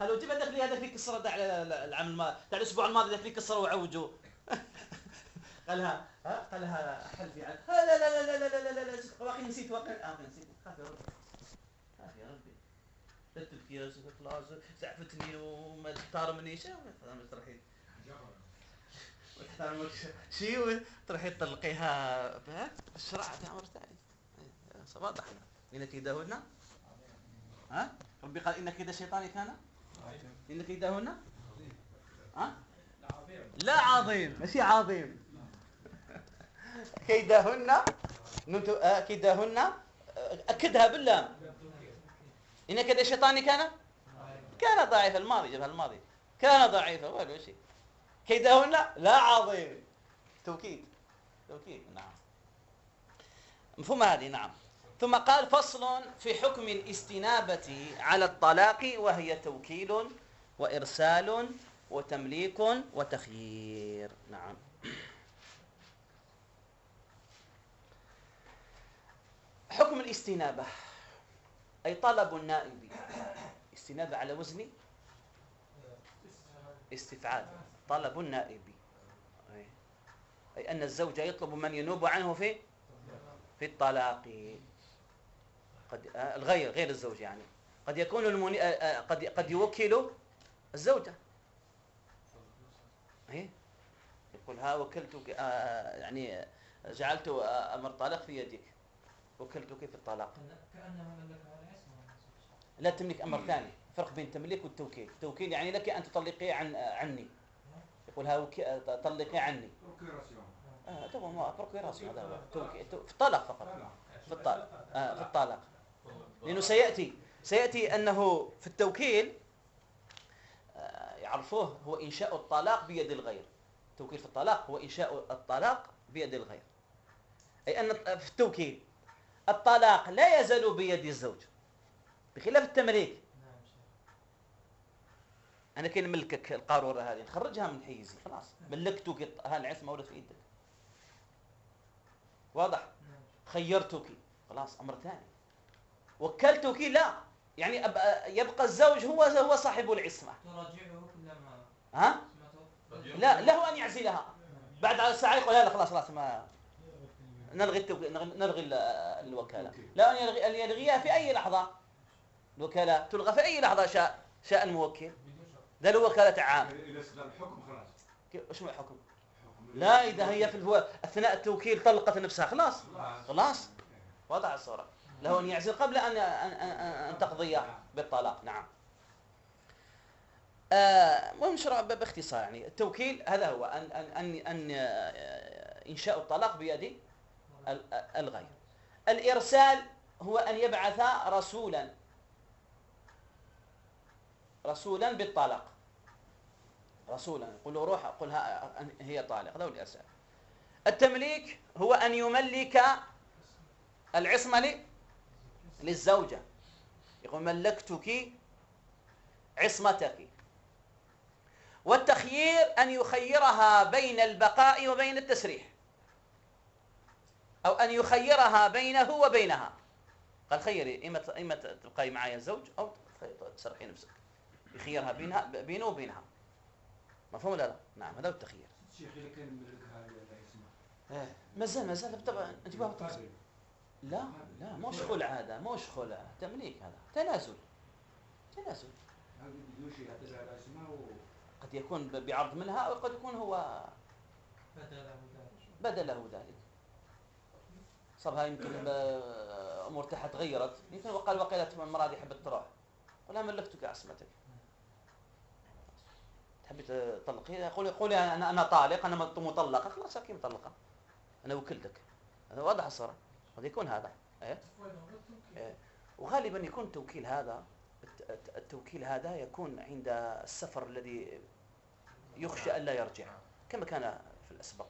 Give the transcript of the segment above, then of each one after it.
قال له جيب هذاك لي هذا فيه كسره تاع العام الماضي تاع الاسبوع الماضي فيه كسره وعوجوا. قالها قالها حلفي عنك. لا لا لا لا لا لا لا لا واقي نسيت نسيت. خاف يا ربي خاف يا ربي لا تبكي يا سيدي خلاص زعفتني وما تحترمنيش انا تروحي وتحترمك شي تروحي تطلقيها بالشرع تاع امر ثاني. واضح ان كيدهن ها ربي قال ان كيد الشيطان كان ان كيدهن ها لا عظيم ماشي عظيم. كيدهن كيدهن اكدها باللام ان كيد الشيطان كان ضعيف. الماضي جابها الماضي كان ضعيفا ولا شيء. كيدهن لا عظيم توكيد نعم مفهوم هذه نعم. ثم قال فصل في حكم الاستنابة على الطلاق وهي توكيل وإرسال وتمليك وتخيير. نعم. حكم الاستنابة أي طلب النائب. استنابة على وزن استفعال طلب النائب أي أن الزوج يطلب من ينوب عنه في الطلاق. قد غير الزوج يعني قد يكون قد يوكل الزوجة يقول ها وكلتك يعني جعلت أمر طلاق في يدك وكلتك في الطلاق. كأنما ملكها العصمة. لا تملك أمر ثاني. فرق بين التمليك والتوكيل. التوكيل يعني لك أن تطلقي عني. يقول ها طلقي عني. ما بروكيراسيون هذا هو توكيل في الطلاق فقط. في الطلاق لأنه سيأتي أنه في التوكيل يعرفوه هو إنشاء الطلاق بيد الغير. التوكيل في الطلاق هو إنشاء الطلاق بيد الغير. أي أن في التوكيل الطلاق لا يزال بيد الزوج بخلاف التمليك. أنا كي نملكك القارورة هذه نخرجها من حيزي خلاص ملكتك العصمة ولد في يدك. واضح. خيرتك خلاص أمر ثاني. وكلتك لا يعني يبقى الزوج هو صاحب العصمة. تراجعه كلما لا له أن يعزلها بعد ساعة يقول لا خلاص ما نلغي الوكالة. لا أن يلغيها في أي لحظة. الوكالة تلغى في أي لحظة شاء الموكل. ذا الوكالة عام. الحكم خلاص. إيش هو الحكم؟ لا إذا هي في أثناء التوكيل طلقت نفسها خلاص وضع الصورة. له أن يعزل قبل أن تقضي بالطلاق. نعم. ونشرح باختصار يعني التوكيل هذا هو أن إنشاء الطلاق بيد الغير. الإرسال هو أن يبعث رسولا بالطلاق. رسولا يقول له روح قلها هي طالق. هذا هو الإرسال. التمليك هو أن يملك العصمة للزوجة. يقول ملكتك عصمتك. والتخيير أن يخيرها بين البقاء وبين التسريح أو أن يخيرها بينه وبينها. قال خيري إما تبقي معي الزوج أو تسرحي نفسك. يخيرها بينه وبينها. مفهوم ولا لا؟ نعم هذا هو التخيير. الشيخ إذا كان ملكها العصمة ما زال طبعا انتبهوا بالتفصيل. لا مش خلع هذا مش خلع تمليك هذا تنازل. هذا بدون شيء هذا العصمة قد يكون بعرض منها أو قد يكون هو بدله ذلك. صارها يمكن أمور تحت تغيرت يمكن وقال وقيلت من المرأة حبت تروح ولا ملكتك عصمتك تحبي تطلقي قولي أنا طالق أنا مطلقة خلاص أكيد مطلقة أنا وكلتك. هذا واضح الصورة. قد يكون هذا وغالبا يكون التوكيل هذا يكون عند السفر الذي يخشى ألا يرجع كما كان في الأسبق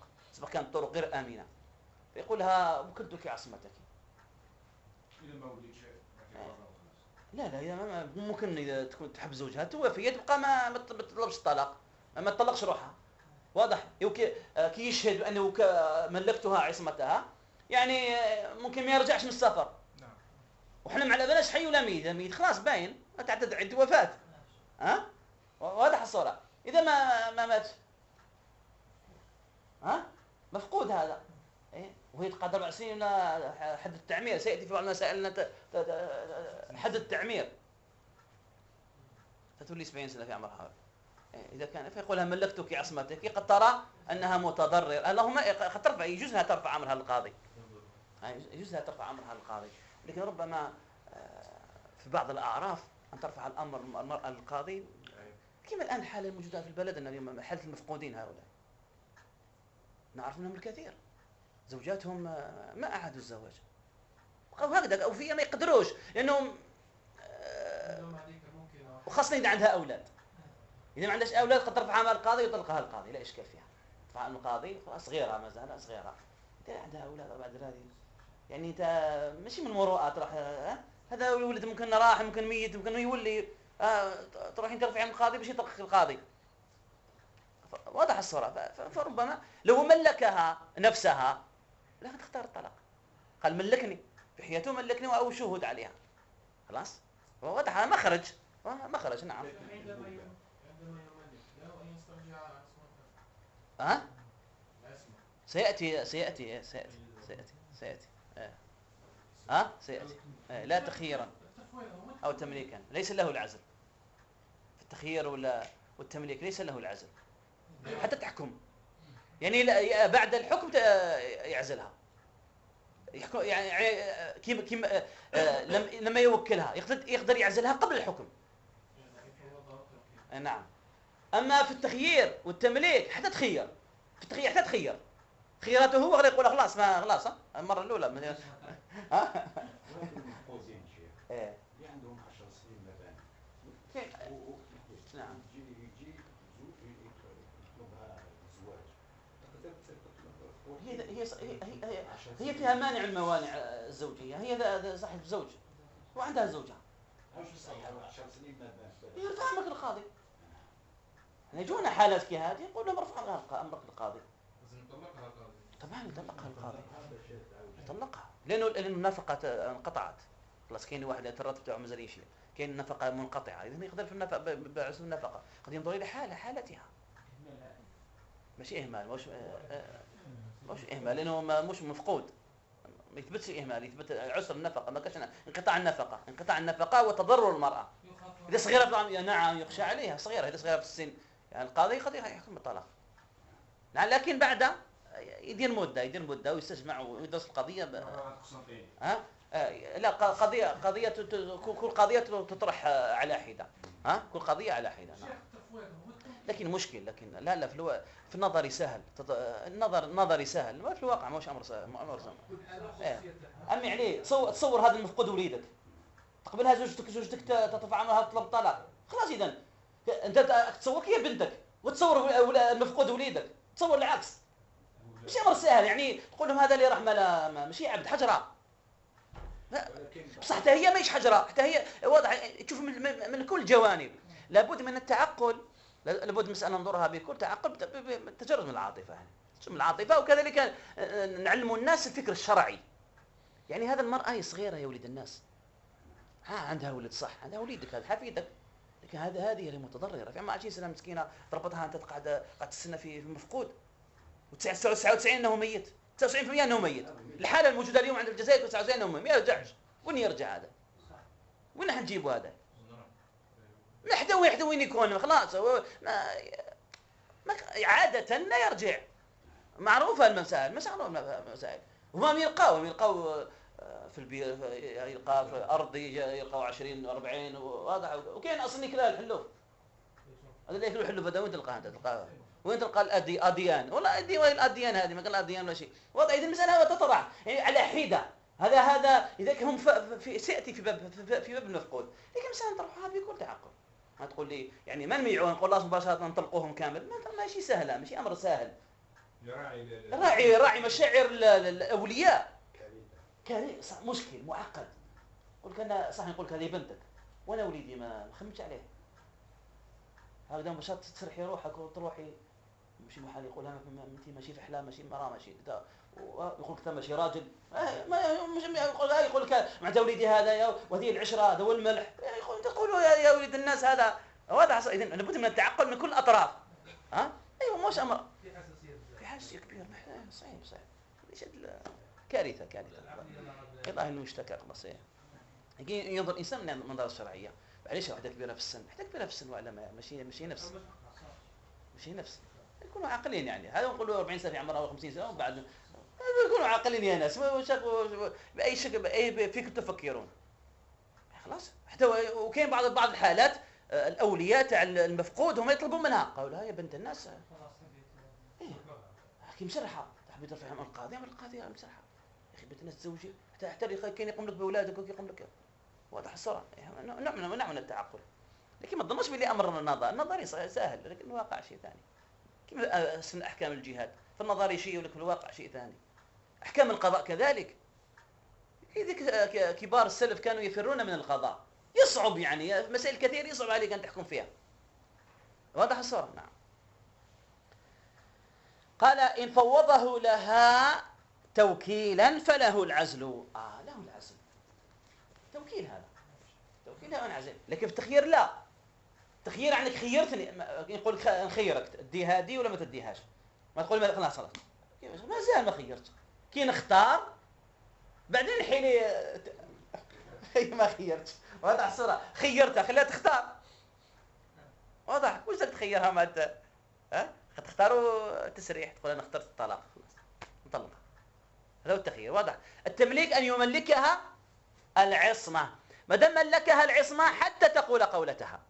كانت الطرق غير آمنة فيقولها وكلتك عصمتك. إذا ما وليت لا إذا ممكن إذا تكون تحب زوجها توفي تبقى ما تطلبش الطلاق ما تطلقش روحها. واضح. كي يشهد أنه ملكتها عصمتها يعني ممكن ما يرجعش من السفر. وإحنا ما على بالناش حي ولا ميت خلاص باين تعتد عدة وفاة. ها واضح الصورة. إذا ما مات ها مفقود هذا. إيه؟ وهي تقعد 4 سنين حد التعمير، سيأتي في بعض المسائل حد التعمير فتولي 70 سنة في عمرها. إذا كان فيقولها ملكتك عصمتك قد ترى أنها متضرر، اللهم قد ترفع، يجوزها ترفع عمرها للقاضي، يجوزها ترفع عمرها للقاضي، لكن ربما في بعض الأعراف أن ترفع الأمر المرأة للقاضي، كما الآن الحالة الموجودة في البلد أن اليوم حالة المفقودين هؤلاء نعرف منهم الكثير، زوجاتهم ما أعادوا الزواج أو هكذا، أو فيها ما يقدروش لأنهم وخاصة إذا عندها أولاد. إذا ما عندهاش أولاد قد ترفع عمل القاضي ويطلقها القاضي، لا إشكال فيها. ترفع عمل القاضي صغيرة ما زالت صغيرة، إذا عندها أولاد بعد هذه يعني أنت ماشي من المروءة تروح هذا الولد ممكن راح ممكن ميت ممكن يولي تروحين ترفعين القاضي باش يطلق القاضي. واضح الصورة. فربما لو ملكها نفسها لا تختار الطلاق، قال ملكني في حياته ملكني أو شهود عليها خلاص. واضح مخرج نعم. عندما يملك له أن يسترجع ها العصمة. سيأتي سيأتي لا تخييرا أو تمليكا، ليس له العزل في التخيير والتمليك، ليس له العزل حتى تحكم، يعني بعد الحكم يعزلها، يحكم يعني كيم لما يوكلها يقدر يعزلها قبل الحكم. نعم. أما في التخيير والتمليك حتى تخير، في التخيير حتى تخير خياراته هو غير يقول خلاص خلاص المرة الأولى ها المحفوظين شيخ اللي عندهم 10 سنين مباني نعم يجي يطلبها الزواج، هي فيها مانع الموانع الزوجية، هي صاحب زوج وعندها زوجة 10 سنين مباني يرفع أمرك القاضي. يجونا حالات كهذه يقول لهم ارفع أمرك القاضي. طبعا يطلقها القاضي، يطلقها لأنه النفقة انقطعت خلاص. كاين واحد الراتب تاعو مازال يمشي، كاين النفقة منقطعة، إذا يقدر في النفقة بعزم النفقة قد ينظر إلى حالتها، ماشي إهمال مش إهمال لأنه مش مفقود، ما يثبتش إهمال، يثبت عسر النفقة، ما كاش انقطاع النفقة وتضرر المرأة. إذا صغيرة نعم يخشى عليها صغيرة، إذا صغيرة في السن يعني القاضي قد يحكم بالطلاق، لكن بعد يدير مدة ويستجمع ويدرس القضية لا قضية كل قضية تطرح على حدة، كل قضية على حدة. نعم. لكن مشكل، لكن لا في النظر سهل، النظر سهل، ما في الواقع مش أمر سهل. أمي عليه تصور هذا المفقود وليدك، تقبلها زوجتك ترفع عنها تطلب طلاق خلاص. إذا أنت تصورك هي بنتك وتصور المفقود وليدك، تصور العكس، مش أمر سهل. يعني تقول لهم هذا اللي رحمة لا ماشي عبد حجرة، بصح حتى هي ماهيش حجرة، حتى هي واضح تشوف من كل الجوانب. لابد من التعقل، لابد مسألة ننظرها بكل تعقل، تجرد من العاطفة، من العاطفة. وكذلك نعلم الناس الفكر الشرعي. يعني هذا المرأة هي صغيرة يا ولد الناس، عندها ولد صح، عندها وليدك هذا حفيدك، لكن هذه اللي متضررة. في 20 سنة مسكينة تربطها أنت قاعد تستنى في المفقود، و99 أنه ميت، 99% أنه ميت. الحالة الموجودة اليوم عند الجزائر 99 أنه ميت، ما يرجعش. وين يرجع هذا؟ وين راح نجيبه هذا؟ وين يكون خلاص عادة لا يرجع. معروفة المسائل، مسائل وما يلقاو في البير، يلقى في الأرض يلقاو 20 و40 وواضح. وكاين أصلا يكلا الحلوف، هذا اللي ياكلوا الحلوف هذا وين تلقاه؟ وين تلقى الأديان؟ والله الأديان هذه ما قال الأديان ولا شيء. وضع إذا المسألة تطرح يعني على حدة. هذا إذا هم سيأتي في باب المفقود، لكن مسألة نطرحها بكل تعقل. ما تقول لي يعني من ميعون نقول الله مباشرة نطلقوهم كامل، ماشي سهلة، ماشي أمر سهل. راعي مشاعر الأولياء مشكل معقد. يقول لك أنا صح، نقول لك هذه بنتك وأنا وليدي ما خمتش عليه، هكذا مباشرة تسرحي روحك وتروحي ماشي محال. يقولها انت ماشي في احلام، ماشي مراه، ماشي كذا، ويقول لك ماشي راجل، يقول لك مع وليدي هذا وهذه العشره هذا والملح، تقولوا يا ولد الناس هذا واضح. اذا لابد من التعقل من كل الاطراف. ها ايوه مش امر في حساسيه كبيره. صحيح ليش كارثه والله انه يشتكى خلاص. ينظر الانسان من المنظار الشرعيه. معليش واحده كبيره في السن، ولا ماشي نفس يكونوا عاقلين يعني. هذا نقولوا 40 سنه في عمرها او 50 سنه وبعد يكونوا عاقلين يا ناس. باي شكل فيكم تفكرون خلاص. حتى وكاين بعض الحالات الاولياء تاع المفقود هم يطلبون منها، قالوا لها يا بنت الناس حكي مشرحه تحبي ترفعي من القاضي مشرحه يا اخي بنت الناس تزوجي حتى كاين يقوم لك باولادك ويقوم لك. واضح الصوره. نوع من التعقل. لكن ما تظنش بلي امر النظري سهل، لكن الواقع شيء ثاني. كما سن احكام الجهاد في النظري شيء ولكن في الواقع شيء ثاني. احكام القضاء كذلك. كبار السلف كانوا يفرون من القضاء. يصعب يعني مسائل كثير يصعب عليك ان تحكم فيها. واضح الصوره. نعم. قال إن فوضه لها توكيلا فله العزل. له العزل. توكيل هذا انعزل. لكن في التخيير لا. تخيير عنك خيرتني، يقول نخيرك تدي هذه ولا ما تديهاش. ما تقول ما خلاص ما زال ما خيرت. كي نختار بعدين حين ما خيرت. واضح الصورة. خيرتها خليها تختار. واضح. وش بدك تخيرها ما تختاروا تسريح تقول انا اخترت الطلاق نطلقها. هذا هو التخيير. واضح. التمليك ان يملكها العصمه. ما دام ملكها العصمه حتى تقول قولتها.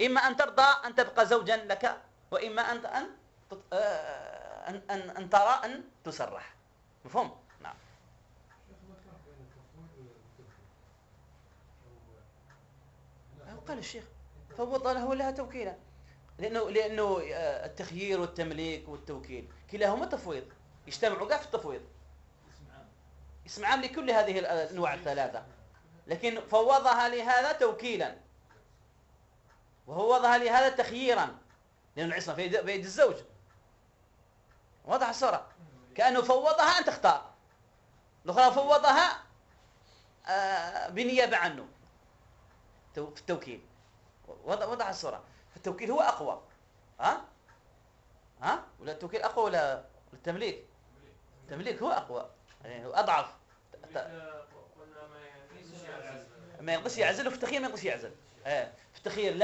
اما ان ترضى ان تبقى زوجا لك، واما ان ترى ان تسرح. مفهوم؟ نعم. قال الشيخ فوض له لها توكيلا. لانه التخيير والتمليك والتوكيل كلاهما تفويض. يجتمعوا كاع في التفويض. اسم عام لكل هذه الانواع الثلاثه. لكن فوضها لهذا توكيلا وفوضها لهذا تخييرا، لان العصمه بيد الزوج. واضح الصوره. كانه فوضها ان تختار، الاخرى فوضها بنيابه عنه في التوكيل. وضع الصوره. التوكيل هو اقوى. ولا التوكيل اقوى ولا التمليك؟ التمليك هو اقوى يعني هو اضعف. ما ينقص يعزل. وفي التخيير ما ينقص يعزل. في التخيير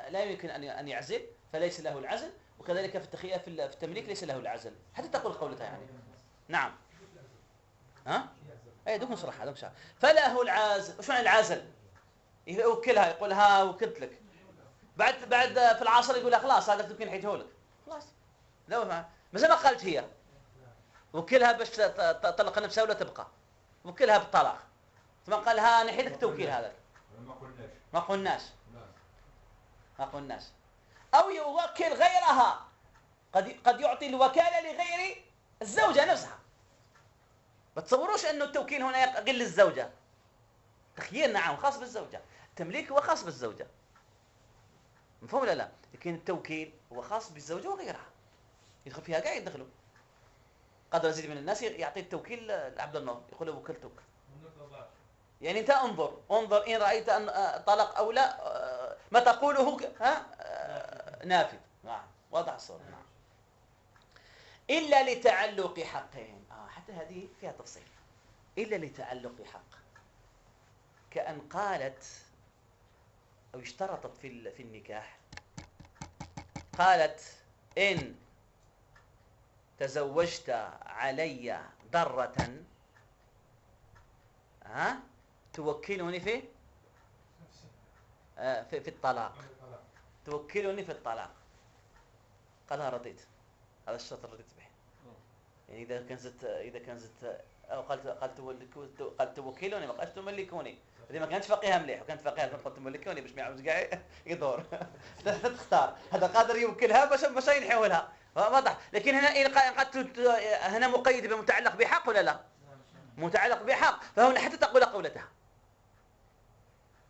لا يمكن ان يعزل فليس له العزل، وكذلك في التخيير في التمليك ليس له العزل حتى تقول قولتها يعني. نعم. دوك نشرح هذا مشان. فله العازل. وش معنى العازل؟ يوكلها يقول ها وكلت لك. بعد في العصر يقول لها خلاص هذا التوكيل حيته لك خلاص. لو مثل ما قالت هي وكلها باش تطلق نفسها ولا تبقى. وكلها بالطلاق. ثم قال ها نحي لك التوكيل هذا. ما قلناش. او يوكل غيرها. قد يعطي الوكاله لغير الزوجه نفسها. ما تصوروش انه التوكيل هنا يقل الزوجه. تخيير نعم خاص بالزوجه. التمليك هو خاص بالزوجه. مفهوم ولا لا؟ لكن التوكيل هو خاص بالزوجه وغيرها. يدخل فيها كاع يدخلوا. قدر يزيد من الناس يعطي التوكيل لعبد النور يقول له وكلتك. يعني انت انظر ان رايت ان طلق او لا ما تقوله نافذ. نعم. وضع الصوره. نعم. الا لتعلق حقهم. حتى هذه فيها تفصيل. الا لتعلق حق. كأن قالت او اشترطت في النكاح. قالت ان تزوجت علي ضرة توكلني في الطلاق. توكلني في الطلاق. قالها رضيت. هذا الشرط رضيت به. يعني اذا كان زدت او قالت توكلوني ما قالت تملكوني. هذه ما كانتش فقيهه مليح. وكانت فقيهه قالت تملكوني باش ما يعاود كاع يدور. تختار. هذا قادر يوكلها باش ينحيوا لها. واضح. لكن هنا مقيد بمتعلق بحق ولا لا؟ متعلق بحق. فهنا حتى تقول قولتها.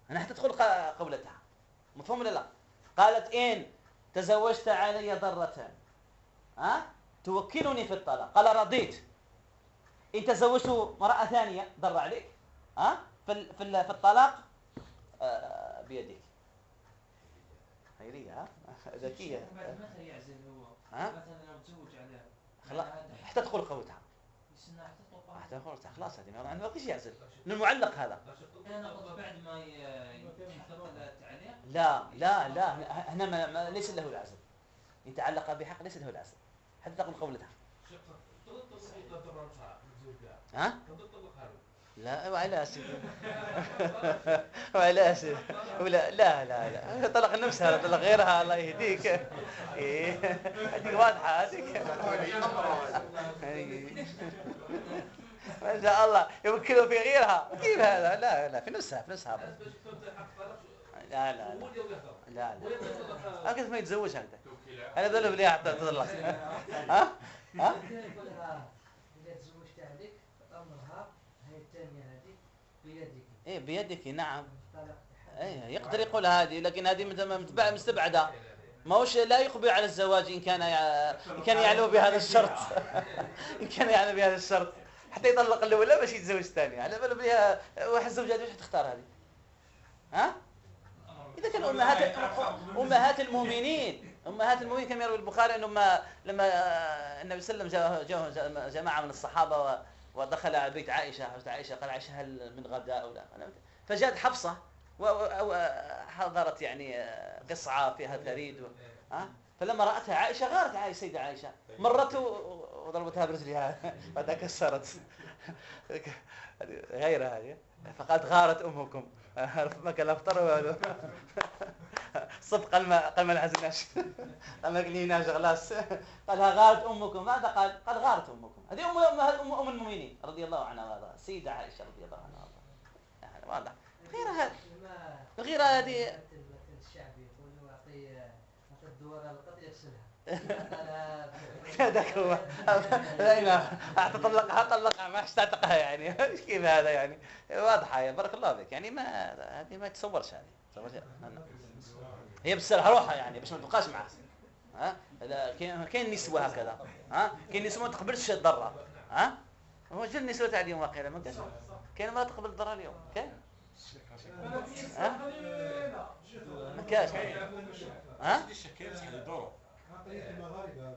هنا حتى تدخل قولتها. مفهوم ولا لا؟ قالت ان تزوجت علي ضرة توكلني في الطلاق. قال رضيت. ان تزوجت امرأة ثانية ضر عليك في الطلاق بيدك. خيريه ها ذكيه. بعد متى يعزل هو؟ ها مثلا لو تزوج عليها خلاص حتى تدخل قوتها يستنى حتى تطلق. حتى قوتها خلاص هذه ما فيش يعزل من المعلق هذا. انا قصدي بعد ما يحقق التعليق. لا هنا ليس له العزل. ان تعلق بحق ليس له العزل حتى تقول قولتها. ها لا وعلى سيدي وعلى سيدي لا طلق نفسها طلق غيرها الله يهديك. ايه هذيك واضحه هذيك ما شاء الله يوكلوا في غيرها كيف هذا. لا في نفسها لا هكذا ما يتزوج هكذا. انا ذل بلي حتى تطلق. ها إذا تزوجت عليك أمرها هي الثانية هذه بيدك. إيه بيدك نعم. طلقت إيه يقدر يقول هذه لكن هذه مستبعدة. ما هوش لا يقبل على الزواج إن كان يعلو بهذا الشرط. إن كان يعلو بهذا الشرط حتى يطلق الأولى باش يتزوج الثانية. على بالو بها واحد الزوجات واش تختار هذه؟ ها؟ إذا كان أمهات المؤمنين كما يروي البخاري أنه لما النبي صلى الله عليه وسلم جاء جماعة من الصحابة ودخل على بيت عائشة قال عائشة هل من غداء أو لا؟ فجاءت حفصة وحضرت يعني قصعة فيها ثريد فلما رأتها عائشة غارت سيدة عائشة مرت وضربتها برجلها بعدها كسرت غيرها هذه فقالت غارت أمكم ما كان افطر صدق قال ما الحزناش قال ما قليناش خلاص قالها غارت امكم. ماذا قال غارت امكم. هذه ام المؤمنين رضي الله عنها هذا السيده عائشه رضي الله عنها يعني واضح. غير هذه الشعب يقول اعطي الدور القط يغسلها. هذاك هو طلقها ما تعتقها يعني كيف هذا يعني واضحه يا بارك الله فيك يعني هذه ما تصورش هذه هي بسرها روحها يعني باش ما تبقاش معها. ها كاين نسوه هكذا كاين نسوه ما تقبلش تضرها. هو جل النسوه تاع اليوم واقيلا ما كاينش كاين ما تقبل تضرها اليوم كاين ما كاش الشكاية تحت الدور. في المغاربه ما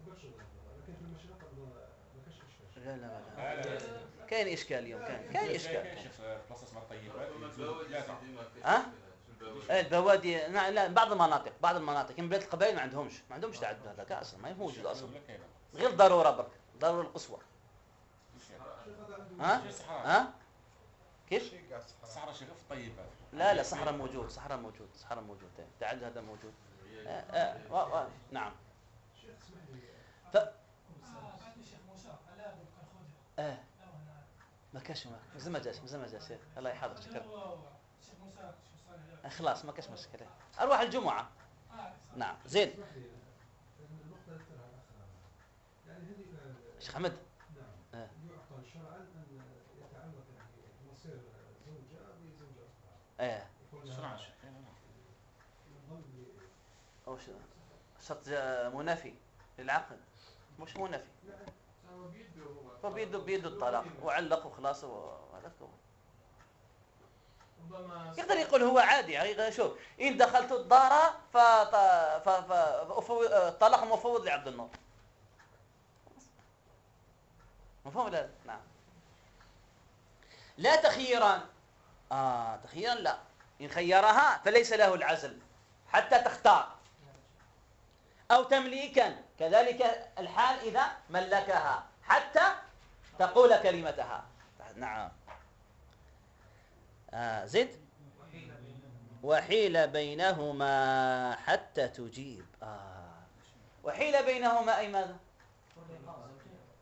تقبلش لكن في المشرق ما كاش اشكال. لا كاين اشكال اليوم كاين اشكال. كاينش في بلاصه اسمها الطيبات البوادي لا بعض المناطق كاين بلاد القبائل ما عندهمش تعدد هذاك اصلا ما موجود اصلا غير ضروره برك ضروره القصوى. كيف الصحراء شغل في الطيبات. لا صحراء موجود تعدد هذا موجود. نعم شيخ اسمح لي الشيخ موسى على بكر ما كاش ما جاش شيخ الله يحفظك شكرا. الشيخ موسى خلاص ما كاش مشكله اروح الجمعه. نعم زين النقطه اللي ذكرها الاخ يعني هذه شيخ حمد. نعم يعقل شرعا ان يتعلق يعني مصير زوجه بزوجه اخرى. شرعا أو شرط منافي للعقد مش منافي. فبيده الطلاق وعلق وخلاص وهذا هو. يقدر يقول هو عادي شوف إن دخلت الدار فالطلاق مفوض لعبد النور. مفهوم لا؟ نعم. لا تخييرا. تخييرا لا. إن خيرها فليس له العزل حتى تختار. أو تمليكا كذلك الحال إذا ملكها حتى تقول كلمتها. نعم. زد وحيل بينهما حتى تجيب. وحيل بينهما أي ماذا؟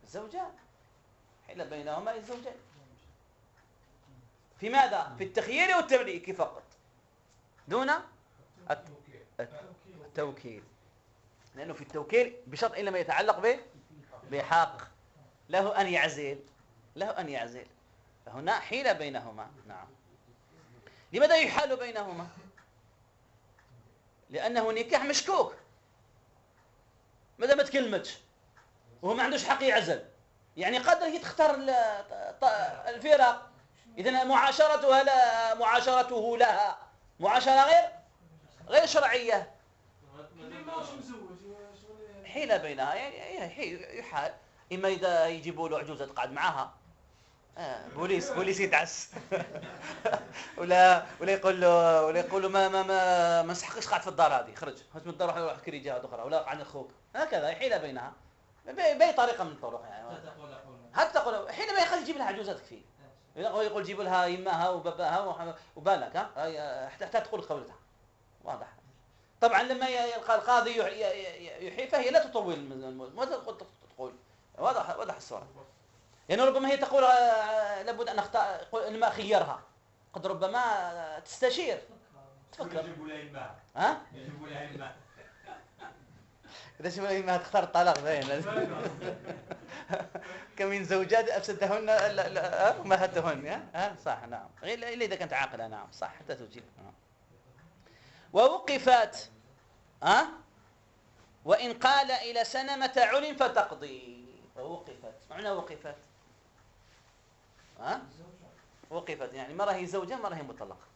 الزوجان. حيل بينهما الزوجان في ماذا؟ في التخيير والتمليك فقط دون التوكيل. لأنه في التوكيل بشرط إن لم يتعلق به بحق له أن يعزل فهنا حيل بينهما. نعم. لماذا يحال بينهما؟ لأنه نكاح مشكوك ماذا ما تكلمتش وهو ما عندوش حق يعزل يعني قدر هي تختار الفراق. إذن معاشرته لها معاشرة غير شرعية حيلة بينها يعني يحال. إما إذا يجيبوا له عجوزة تقعد معاها، بوليس يدعس ولا يقول له ما نسحقش قاعد في الدار هذه، خرج من الدار روح كري جهه اخرى، ولا عن اخوك، هكذا حيلة بينها باي طريقه من الطرق يعني. حتى تقول حين ما يخلي يجيب لها عجوزات كفي، يقول جيب لها يماها وباباها وبالك حتى تقول قولتها واضح. طبعا لما يلقى القاضي يحيي فهي لا تطول ما تقول واضح الصوره. يعني ربما هي تقول لابد ان اختار لما خيرها، قد ربما تستشير تفكر. يجيبوا لها يماها. ها؟ يجيبوا لها يماها. إذا شو ما تختار الطلاق باين. كم من زوجات أفسدتهن أمهاتهن. صح نعم. إلا إذا كانت عاقلة نعم صح حتى تجيب. ووقفت وإن قال إلى سنة متى علم فتقضي. ووقفت معنى وقفت وقفت يعني مرة هي زوجة مرة هي مطلقة.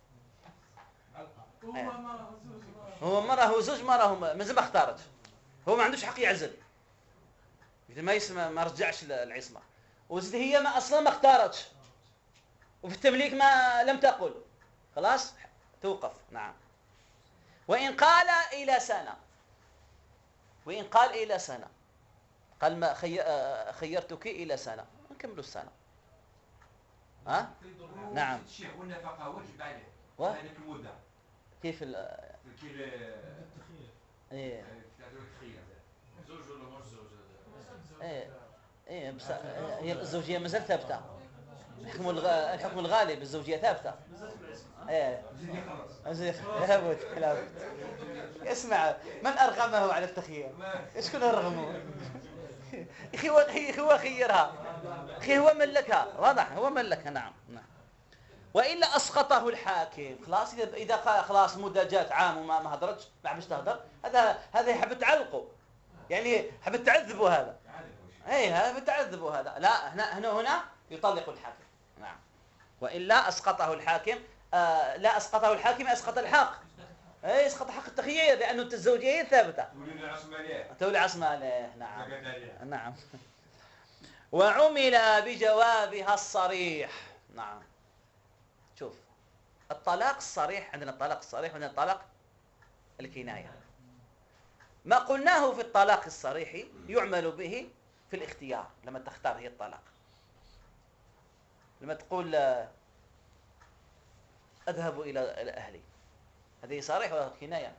هو مرة هو زوج مرة هو مازال ما اختارت، هو ما عندوش حق يعزل إذا ما يسمى ما رجعش العصمة، وزيد هي ما أصلا ما اختارتش، وفي التمليك ما لم تقل، خلاص توقف. نعم. وإن قال إلى سنة، وإن قال إلى سنة، قال ما خيرتك إلى سنة، نكملوا السنة. نعم. الشيخ والنفقة واجب عليه. هذيك المدة. كيف ايه زوج ولا مش زوج؟ ايه بس هي الزوجيه مازال ثابته، الحكم الغالب الزوجيه ثابته. ايه لابد اسمع، من ارغمه على التخيير؟ شكون ارغمه؟ اخي هو خيرها، اخي هو ملكها، واضح هو ملكها. نعم. والا اسقطه الحاكم. خلاص اذا قال خلاص مده جات عام وما هدرتش ما حبش تهدر، هذا يحب تعلقه يعني حب تعذبه هذا. هذا تعذبه هذا. لا هنا يطلق الحاكم. نعم. والا اسقطه الحاكم. لا اسقطه الحاكم، اسقط الحق. اسقط حق التخيير لانه الزوجيه ثابته. تولي عصمه عليه. نعم. نعم. وعمل بجوابها الصريح. نعم. شوف الطلاق الصريح، عندنا الطلاق الصريح وعندنا الطلاق الكناية. ما قلناه في الطلاق الصريح يعمل به في الاختيار، لما تختار هي الطلاق، لما تقول أذهب إلى أهلي، هذه صريح ولا كناية؟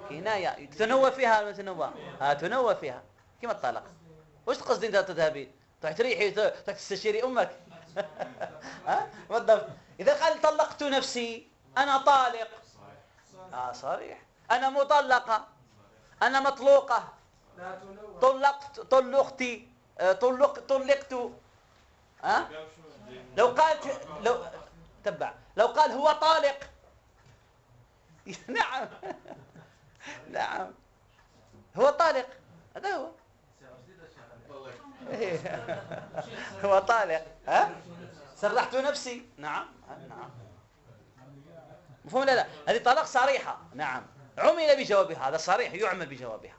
كناية تنوى فيها ولا تنوى؟ تنوى فيها كما الطلاق. وش تقصدين تذهبين؟ تروح تريحي تروح تستشيري أمك. بالضبط. إذا قال طلقت نفسي، أنا طالق، صريح. أنا مطلقة، أنا مطلوقة، طلقت لو قال هو طالق. نعم نعم هو طالق، هذا هو هو طالق. سرحت نفسي. نعم. مفهوم لا هذه طلاق صريحة. نعم. عمل بجوابها، هذا صريح يعمل بجوابها.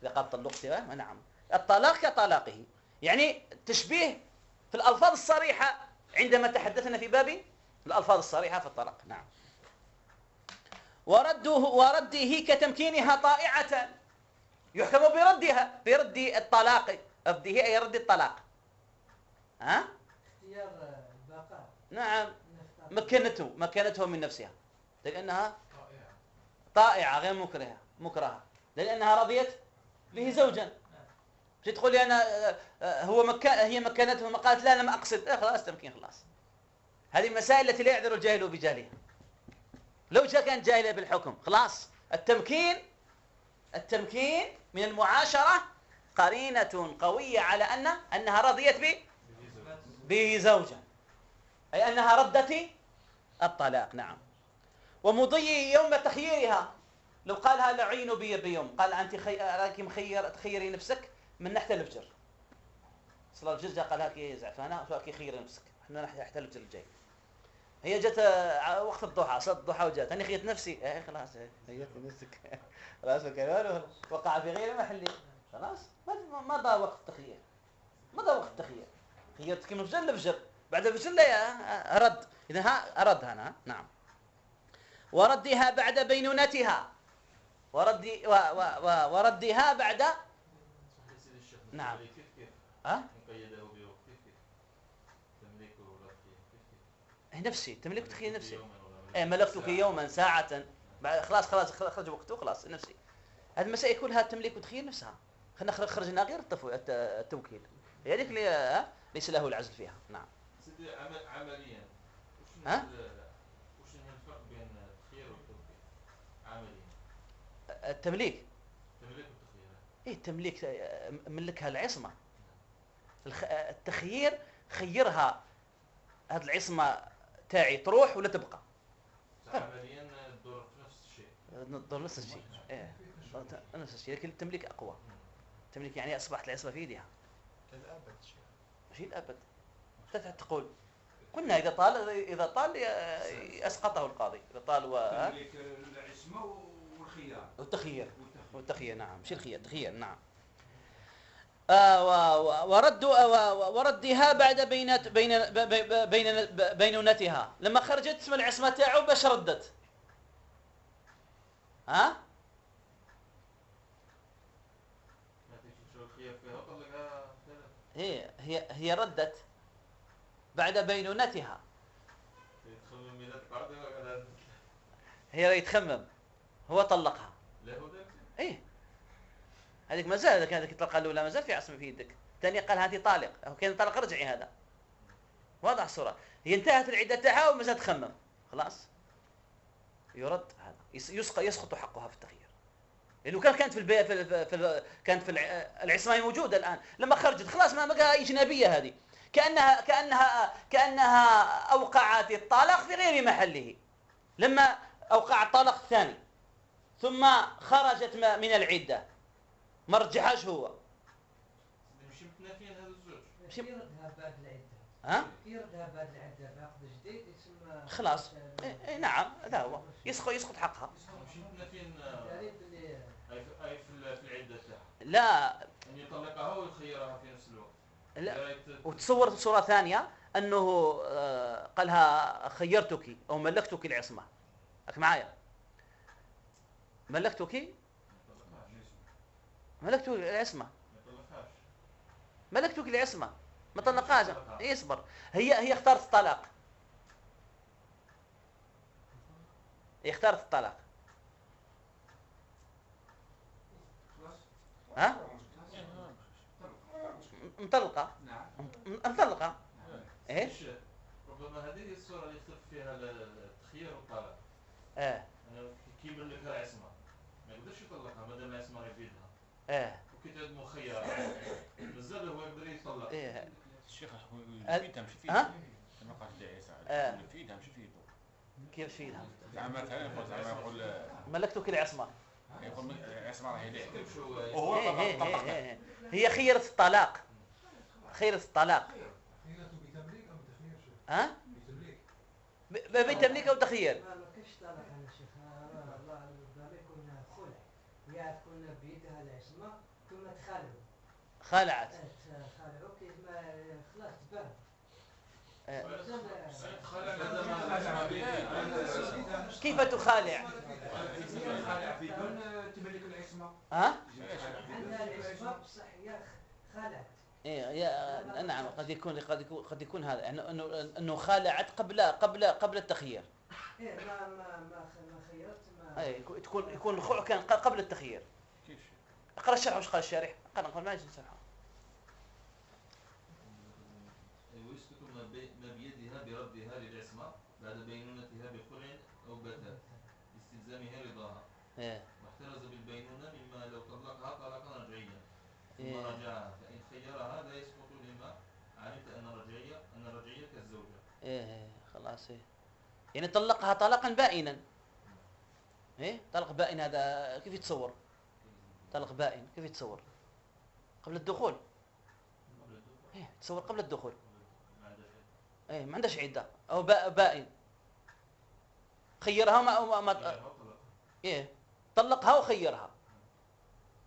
إذا قال طلقت نعم الطلاق كطلاقه، يعني تشبيه في الألفاظ الصريحة عندما تحدثنا في باب الألفاظ الصريحة في الطلاق. نعم. ورده كتمكينها طائعة، يحكم برد الطلاق، رده أي رد الطلاق. اختيار البقاء. نعم. مكنته من نفسها، لأنها طائعة غير مكرهة، لأنها رضيت به زوجا. مش تقول لي أنا هي مكنته، ما قالت لا أنا ما أقصد، خلاص تمكين خلاص. هذه المسائل التي لا يعذر الجاهل بجهلها. لو جاء كان جاهلا بالحكم خلاص. التمكين من المعاشرة قرينة قوية على أنها رضيت به زوجا، أي أنها ردت الطلاق. نعم. ومضي يوم تخييرها، لو قالها لعين بي بيوم، قال أنت راكي تخيري نفسك من نحت الفجر، صلاة الفجر قالها كي زعفانة راكي خيري نفسك، احنا نحت الفجر الجاي. هي جت وقت الضحى، صلاة الضحى وجات، أنا خيت نفسي، خلاص هيت نفسك خلاص وكذا وقع في غير محله، خلاص مضى وقت التخيير، مضى وقت التخيير، خيرتك من فجر لفجر، بعد الفجر لا رد، إذا أردها أنا نعم. وردها بعد بينونتها، وردها بعد نعم. مقيده بوقت كيف تملك ورد كيف نفسي تملك تخيل نفسي يوما ولا ملكتك يوما ساعة خلاص خرج وقته خلاص نفسي. هذه المسائل كلها تملك وتخيل نفسها. خلينا خرجنا غير التوكيل هي هذيك اللي ليس له العزل فيها. نعم. سيدي عمليا وش الفرق بين التخيير والتوكيل عمليا؟ التمليك تمليك والتخيير التمليك ملكها العصمة. التخيير خيرها هذه العصمة تاعي تروح ولا تبقى. عمليا الدور نفس الشيء. الدور نفس الشيء. نفس الشيء، لكن التمليك أقوى. التمليك يعني أصبحت العصمة في يدها. الأبد شيء الأبد. تقول قلنا إذا طال أسقطه القاضي. إذا طال تملك العصمة والخيار والتخيير نعم. شيء التخيير نعم. وردها بعد بينونتها. لما خرجت اسم العصمة تاعو باش ردت. ها؟ هي ردت بعد بينونتها. هي يتخمم هو طلقها. هذيك ما زال، كانت الطلقه الاولى ما زال في عصمه في يدك، الثانيه قال هاتي طالق، او كان طالق رجعي. هذا واضح الصوره. هي انتهت العده تاعها وما زالت تخمم، خلاص يرد هذا، يسقط حقها في التخيير، لانه كانت كانت في العصمه موجوده الان. لما خرجت خلاص ما بقى اجنبيه. هذه كانها اوقعت الطلاق في غير محله. لما اوقعت الطلاق الثاني ثم خرجت من العده ما رجعهاش هو. مش متنافيين هذا الزوج. مش يردها بعد العده. ها؟ يردها بعد العده بعقد جديد يسمى خلاص. نعم هذا هو. يسقط حقها. مش متنافيين اي في العده تاعها. لا. ان يطلقها ويخيرها في نفس الوقت. لا. وتصورت صوره ثانيه انه قالها خيرتك او ملكتك العصمه. راك معايا؟ ملكتك العصمه. ملكتك العصمه ما طلقهاش. يصبر. هي اختارت الطلاق. هي اختارت الطلاق. ها؟ مطلقه. مطلقه. ايه. ربما هذه الصوره اللي يختلف فيها التخيير والطلاق. انا كي يملكها العصمه ما يقدرش يطلقها ما دام العصمه في يدها. وكي تعد مخيره مازال هو يقدر يطلق. الشيخ يفيدها مش في يده. كما قال عيسى يفيدها مش في يده. كيف في يدها؟ زعما يقول ملكتك العصمه. يقول العصمه راهي ليه. هي خيرت الطلاق. خيرت الطلاق. خيرته بتمليك أو بتخيير شيخ؟ ها؟ بتمليك. بتمليك او تخيير؟ ما كاش طلق انا شيخ. الله يكون خلع. هي تكون بيدها العصمه ثم تخالعوا. خالعت. خالعوا كيف ما خلاص تبان. كيف تخالع؟ في دون تملك العصمه. ها؟ عندها العصمه بصح هي خالعت. ايه نعم قد يكون هذا يعني انه خالعت قبل التخيير. ايه ما خيرت ما. اي يكون الخلع كان قبل التخيير. كيف؟ اقرا الشرح. وش قال الشارح؟ قال ما يجي نشرحه. ويسكت ما بيدها بردها للعصمه بعد بينونتها بخلع او بتات لاستلزامها رضاها. واحترز بالبينونه مما لو طلقها طلاقا رجعيا ثم رجعها فان خيرها لا يسقط لما علمت ان الرجعيه كالزوجه. خلاص. يعني طلقها طلاقا بائنا. طلق بائن هذا كيف يتصور؟ طلق بائن كيف يتصور؟ قبل الدخول. تصور قبل الدخول. ما عندهاش عده او بائن. خيرها ما ايه طلقها وخيرها،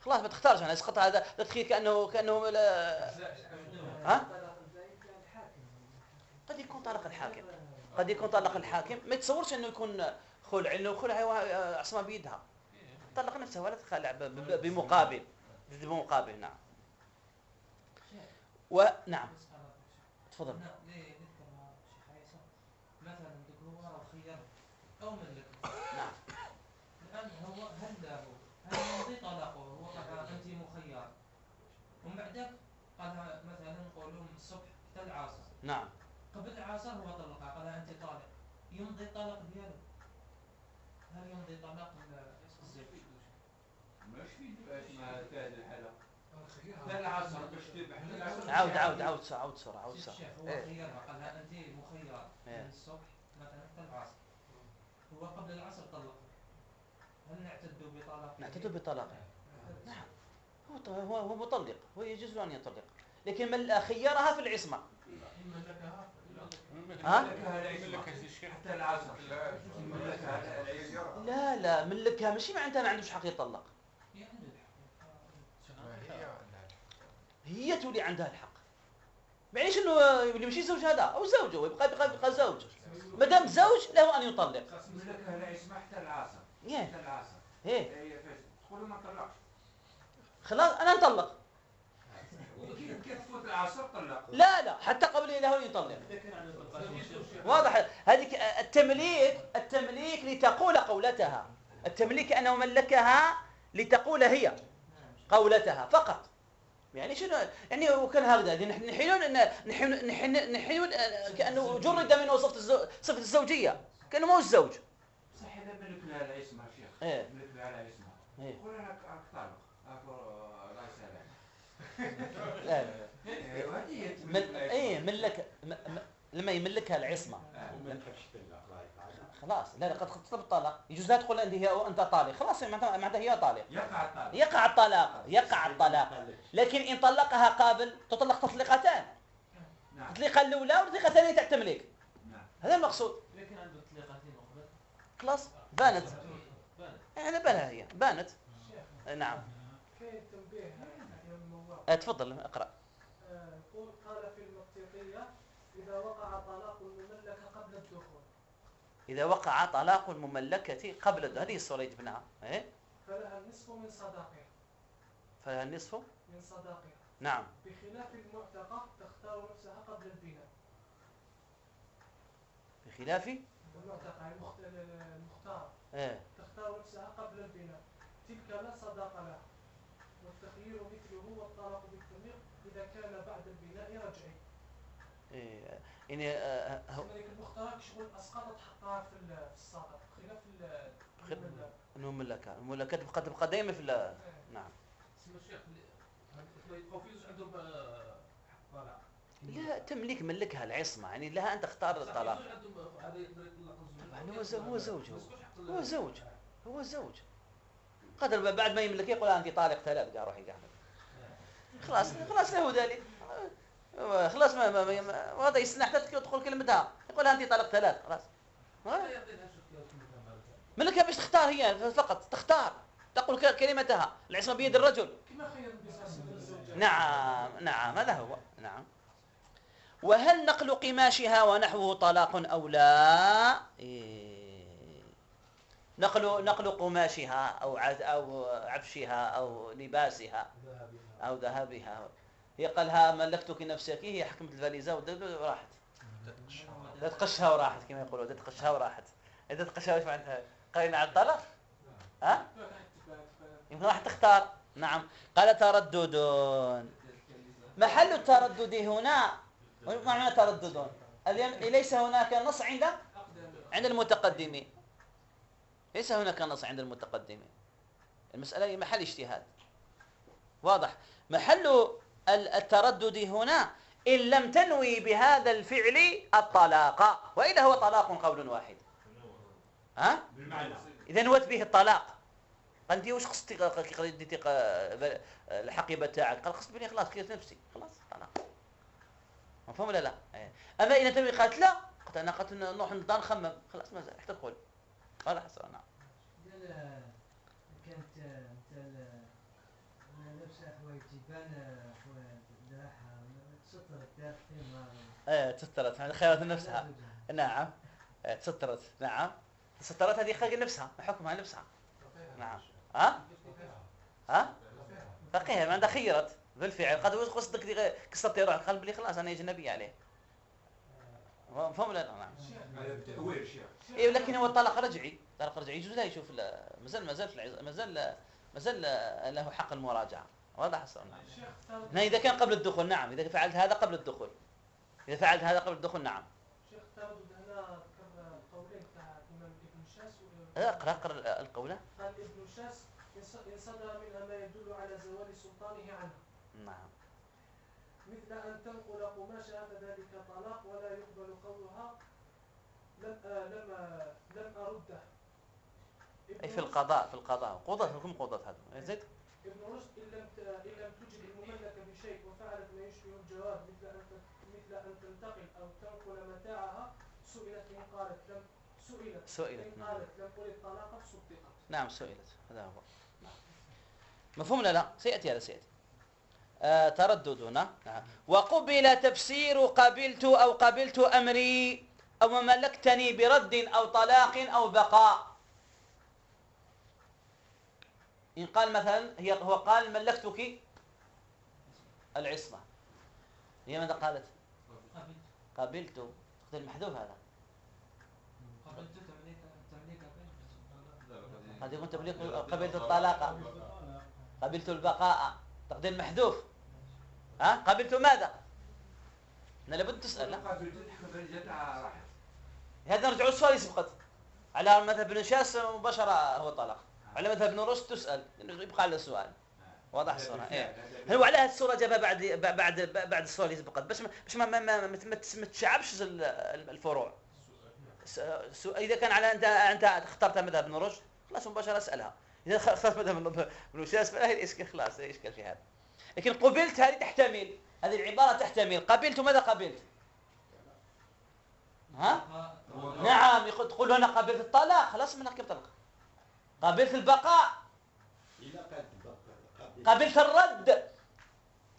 خلاص ما تختارش. انا اسقط هذا تدخيل كانه ها قد يكون طلق الحاكم، قد يكون طلق الحاكم. ما يتصورش انه يكون خلع، انه خلع عصمه بيدها، طلق نفسها ولا تخلع بمقابل. نعم. ونعم تفضل. مثلا هو خير او ملك. نعم. الان هو هل يمضي طلاقه هو قال انت مخير، ومن بعدك قال مثلا نقولوا الصبح حتى العصر. نعم. قبل العصر هو طلقها قال انت طالق، يمضي الطلاق ديالو؟ هل يمضي طلاق الزوج؟ ماشي في اسمها في هذه الحاله حتى العصر باش تذبح. عاود سرعه. الشيخ هو خيرها قال لها انت مخير من الصبح مثلا حتى العصر، هو قبل العصر طلق، هل نعتد بطلاق؟ نعتد بطلاقه. نعم. هو مطلق، هو يجوز له ان يطلق، لكن من خيرها في العصمه. حتى العصر. لا ملكها ماشي معناتها ما عندوش حق يطلق، هي تولي عندها الحق. معليش انه يولي ماشي زوج هذا او زوجه ويبقى زوج، ما دام زوج له ان يطلق. ملكها العصمه حتى العصر. حتى العصر. تقولوا ما طلقش. خلاص انا نطلق. كيف تفوت العصر طلق؟ لا حتى قبل له يطلق. واضح. هذيك التمليك لتقول قولتها، التمليك انه ملكها لتقول هي قولتها فقط. يعني شنو يعني وكان هكذا نحيلون كانه جرد منه صفه الزوجيه، كانه ما هو الزوج. صح اذا ملك لها العصمه شيخ. ملك لها العصمه. قول لك طالق الله يسلمك. ملك لما يملكها العصمه خلاص. لا قد تطلب الطلاق، يجوز لا تقول انت طالق، خلاص معناتها هي طالق، يقع الطلاق. لكن ان طلقها قابل تطلق تطليقتان، التطليقه الاولى والتطليقه الثانيه تحت تمليك. هذا المقصود. لكن عنده تطليقتين اخرى خلاص بانت يعني بانها هي بانت. نعم. كاين تنبيه تفضل اقرا. قال في المقطيطية إذا وقع طلاق المملكة قبل الدخول. إذا وقع طلاق المملكة قبل الدخول، هذه الصورة اللي جبناها. فلها النصف من صداقها. فلها النصف من صداقها. نعم. بخلاف المعتقة تختار نفسها قبل البناء. بخلاف المعتقة المختار. تختار نفسها قبل البناء، تلك لا صداق لها، والتخيير مثله والطلاق بالتمليق إذا كان بعد البناء رجعي. يعني المختارة شغل أسقطت حقها في الصدق، خلاف المملكة تبقى دائما في نعم. الشيخ القوفيز عندهم طلاق. لا تملك ملكها العصمة، يعني لها أن تختار الطلاق. هو زوج قدر بعد ما يملك يقول أنت طالق ثلاث قال روحي قاعد خلاص له ذلك خلاص ما وهذا يستنى حتى تدخل كلمتها يقول أنت طالق ثلاث خلاص. ملكها باش تختار هي فقط، تختار تقول كلمتها، العصمة بيد الرجل. نعم هذا هو. نعم. وهل نقل قماشها ونحوه طلاق أو لا؟ نقل قماشها أو عفشها أو لباسها أو ذهبها. هي قالها ملكتك نفسك، هي حكمت الفاليزة وراحت تقشها وراحت كما يقولوا، تقشها وراحت. إذا تقشها وش معناتها؟ قرينا على الطلاق؟ يمكن راح تختار. نعم. قال تردد. محل التردد هنا ما معنى تردد؟ ليس هناك نص عند المتقدمين، ليس هناك نص عند المتقدمين، المسألة محل اجتهاد. واضح. محل التردد هنا إن لم تنوي بهذا الفعل الطلاق، وإلا هو طلاق قول واحد. إذا نوت به الطلاق قال انت واش خصتي ديتي الحقيبه تاعك؟ قال خصت بني خلاص كيف نفسي خلاص طلاق. مفهوم ولا لا؟ اما اذا انت قالت لا، قلت انا قلت نروح للدار نخمم خلاص مازال حتى تدخل واضح الصورة. نعم. كانت مثل لبسة حوايجي بان دراحة سترت دار خمار. تسترت خيرت نفسها. نعم. تسترت. نعم. سترت هذه خلق نفسها، حكمها نفسها. نعم. فقيها ما عندها خيرت بالفعل. قد قصدك قصتي روح قلب لي خلاص انا اجنبي عليه. فهم لا؟ نعم. اي لكن هو الطلاق رجعي، طلاق رجعي يجوز لا يشوف مازال له حق المراجعه. واضح الصوره. نعم. اذا كان قبل الدخول. نعم. اذا فعلت هذا قبل الدخول. اذا فعلت هذا قبل الدخول. نعم. شيخ تردد هنا ذكر القولين تاع الامام ابن شاس. اقرا القوله. قال ابن شاس ان صدر منها ما يدل على زوال سلطانه عنها. نعم. مثل أن تنقل قماشها فذلك طلاق ولا يقبل قولها لم أرده. أي في القضاء قضت حكم قضت هذا زيد. ابن رشد إن لم تجد المملكة بشيء وفعلت ما يشبه الجواب مثل أن تنتقل أو تنقل متاعها سئلت إن قالت إن قالت لم أرد طلاقا صدقت. نعم سئلت. هذا هو. نعم. مفهوم لا سيأتي هذا سيأتي. تردد هنا. وقبل تفسير قبلت أو قبلت أمري أو ملكتني برد أو طلاق أو بقاء. إن قال مثلا هو قال ملكتك العصمة، هي ماذا قالت؟ قبلت. المحذوف هذا قد يكون تمليك. قبلت الطلاق، قبلت البقاء، تقدير محذوف. قبلت ماذا؟ أنا لابد تسأل. هذا نرجع السؤال يسبقت على مذهب ابن شاس مباشرة هو طلاق، على مذهب ابن رشد تسأل يبقى على السؤال. واضح الصورة. هو على هذه الصورة جابها بعد السؤال يسبقت باش ما تشعبش الفروع. إذا كان على أنت اخترت مذهب ابن رشد خلاص مباشرة اسألها. إذا اخترت مذهب ابن شاس فلا الإشكال خلاص إشكال في هذا. لكن قبلت هذه تحتمل، هذه العبارة تحتمل. قبلت ماذا قبلت؟ نعم تقول أنا قبلت الطلاق خلاص من كيف طلق. قبلت البقاء، قبلت الرد،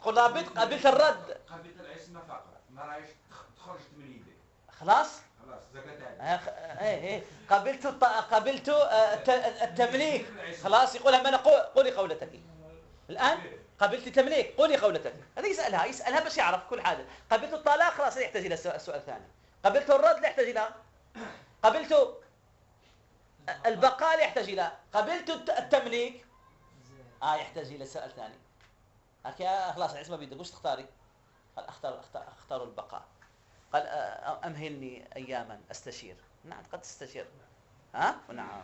قل قبلت الرد. قبلت العصمة فقط ما رايش تخرجت من يدك خلاص زكاة. قبلت التمليك خلاص. يقولها ما قولي قولتك الآن. قبلت تمليك قولي قولتك. هذا يسألها باش يعرف كل حاجة. قبلت الطلاق خلاص لا يحتاج إلى السؤال الثاني. قبلت الرد لا يحتاج إلى. قبلت البقاء لا يحتاج إلى. قبلت التمليك يحتاج إلى سؤال ثاني. خلاص العصمة بيدك وش تختاري؟ قال اختار البقاء. قال أمهلني أياما أستشير. نعم قد تستشير. نعم.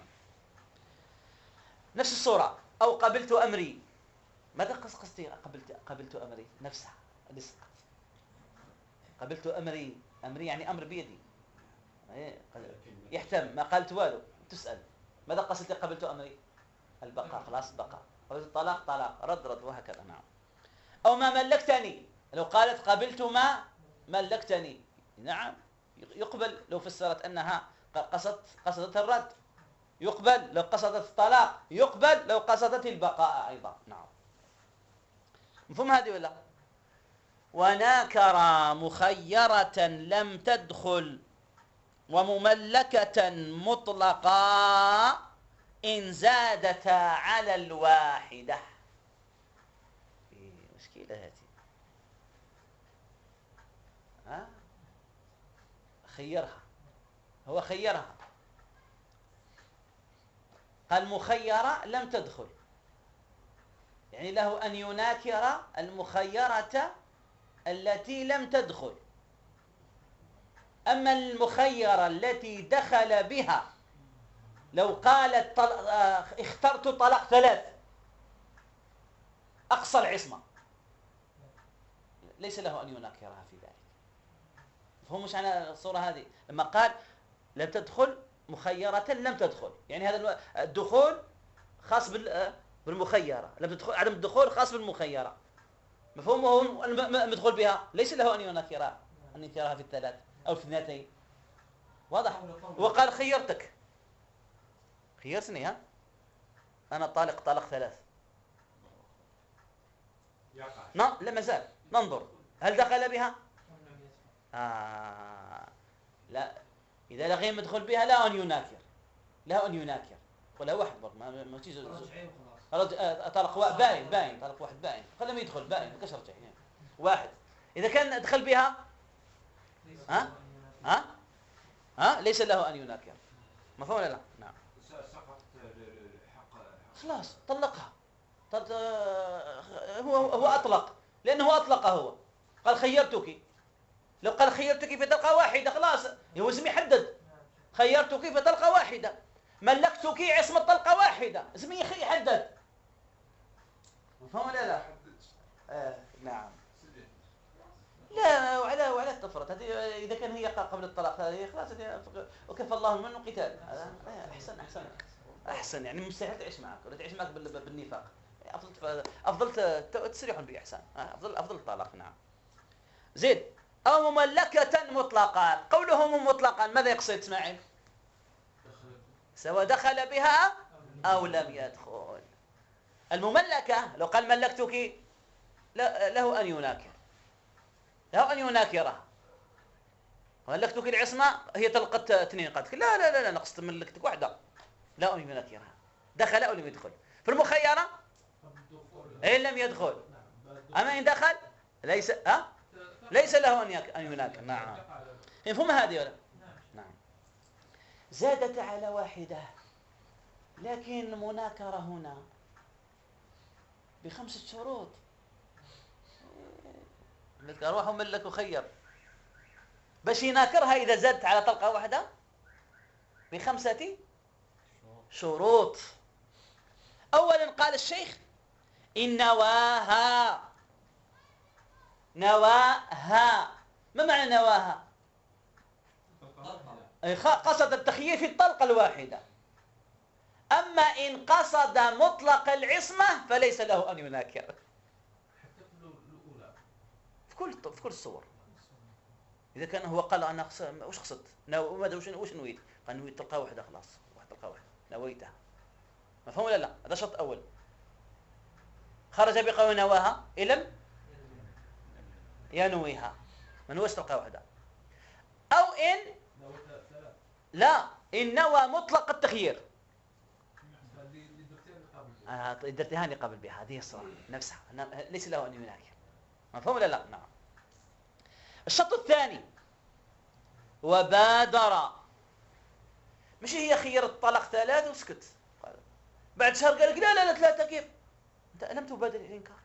نفس الصورة. أو قبلت أمري. ماذا قصدي قبلت أمري؟ نفسها الاسم. قبلت أمري يعني أمر بيدي. يحتم ما قالت والو تسأل ماذا قصدت قبلت أمري؟ البقاء خلاص بقاء. قبلت الطلاق طلاق، رد وهكذا. نعم. أو ما ملكتني. لو قالت قبلت ما ملكتني نعم يقبل لو فسرت أنها قصدت الرد. يقبل لو قصدت الطلاق. يقبل لو قصدت البقاء أيضا. نعم. مفهوم هذه ولا؟ وناكر مخيرة لم تدخل ومملكة مطلقا إن زادتا على الواحدة. مشكلة هذه. خيرها، هو خيرها قال مخيرة لم تدخل، يعني له أن يناكر المخيرة التي لم تدخل. أما المخيرة التي دخل بها لو قالت اخترت طلاق 3 أقصى العصمة ليس له أن يناكرها في ذلك. فهو مش على الصورة هذه لما قال لم تدخل مخيرة لم تدخل، يعني هذا الدخول خاص بالمخيرة، لم تدخل عدم الدخول خاص بالمخيرة. مفهومه المدخول بها ليس له أن يناكرها في 3 أو في 2. واضح. وقال خيرتك خيرتني ها، أنا طالق طلاق 3. لا ما زال، ننظر هل دخل بها؟ لا، إذا لغيم يدخل بها لا أن يناكر، لا أن يناكر، قولها واحد برضه ما تيجي طلق باين طلق واحد باين، خليه ما يدخل باين ما كاش رجع يعني. واحد إذا كان دخل بها ها ليس له أن يناكر، مفهوم ولا لا؟ نعم. سقط حق خلاص طلقها. هو أطلق، لأنه أطلقها، هو قال خيرتك. لو قال خيرتك في طلقة واحدة خلاص هو اسم يحدد، خيرتك في طلقة واحدة، ملكتك عصمة طلقة واحدة، اسم يحدد، مفهوم ولا لا؟ نعم. لا وعلى التفرط هذه، إذا كان هي قبل الطلاق هذه خلاص، وكفى الله منه قتال. أحسن يعني مستحيل تعيش معك ولا تعيش معك بالنفاق، أفضل تسريح بإحسان، أفضل الطلاق. نعم. زيد. أو مملكة مطلقا. قوله مطلقا ماذا يقصد إسماعيل؟ سواء دخل بها أو لم يدخل. المملكة لو قال ملكتك له أن يناكر، له أن يناكرها. ملكتك العصمة هي طلقت 2 قالت لا نقصد ملكتك واحدة، لا أن يناكرها، دخل أو لم يدخل. في المخيرة إن لم يدخل، أما إن دخل ليس له أن يناكر. نعم. مفهوم هذه ولا؟ نعم. زادت على واحدة، لكن المناكرة هنا ب5 شروط. أروح أملك وخير باش يناكرها إذا زادت على طلقة واحدة ب5 شروط. أولا قال الشيخ إن نواها. ما معنى نواها؟ قصد التخيير في الطلقة الواحدة. أما إن قصد مطلق العصمة فليس له أن يناكر. حتى في الأولى في كل الصور. إذا كان هو قال أنا وش قصدت؟ وش نويت؟ قال نويت طلقة واحدة خلاص، طلقة واحدة نويتها. مفهوم ولا لا؟ هذا شرط أول. خرج بقول نواها إن لم ينويها، ما نويش طلقة واحدة. أو إن لا، إن نوى مطلق التخيير. درتها لي قبل بها هذه الصراحة نفسها، ليس له أن يناكر. مفهوم ولا لا؟ نعم. الشرط الثاني وبادر. مش هي خير الطلاق 3 وسكت، بعد شهر قال لك لا 3 كيف؟ أنت لم تبادر الإنكار.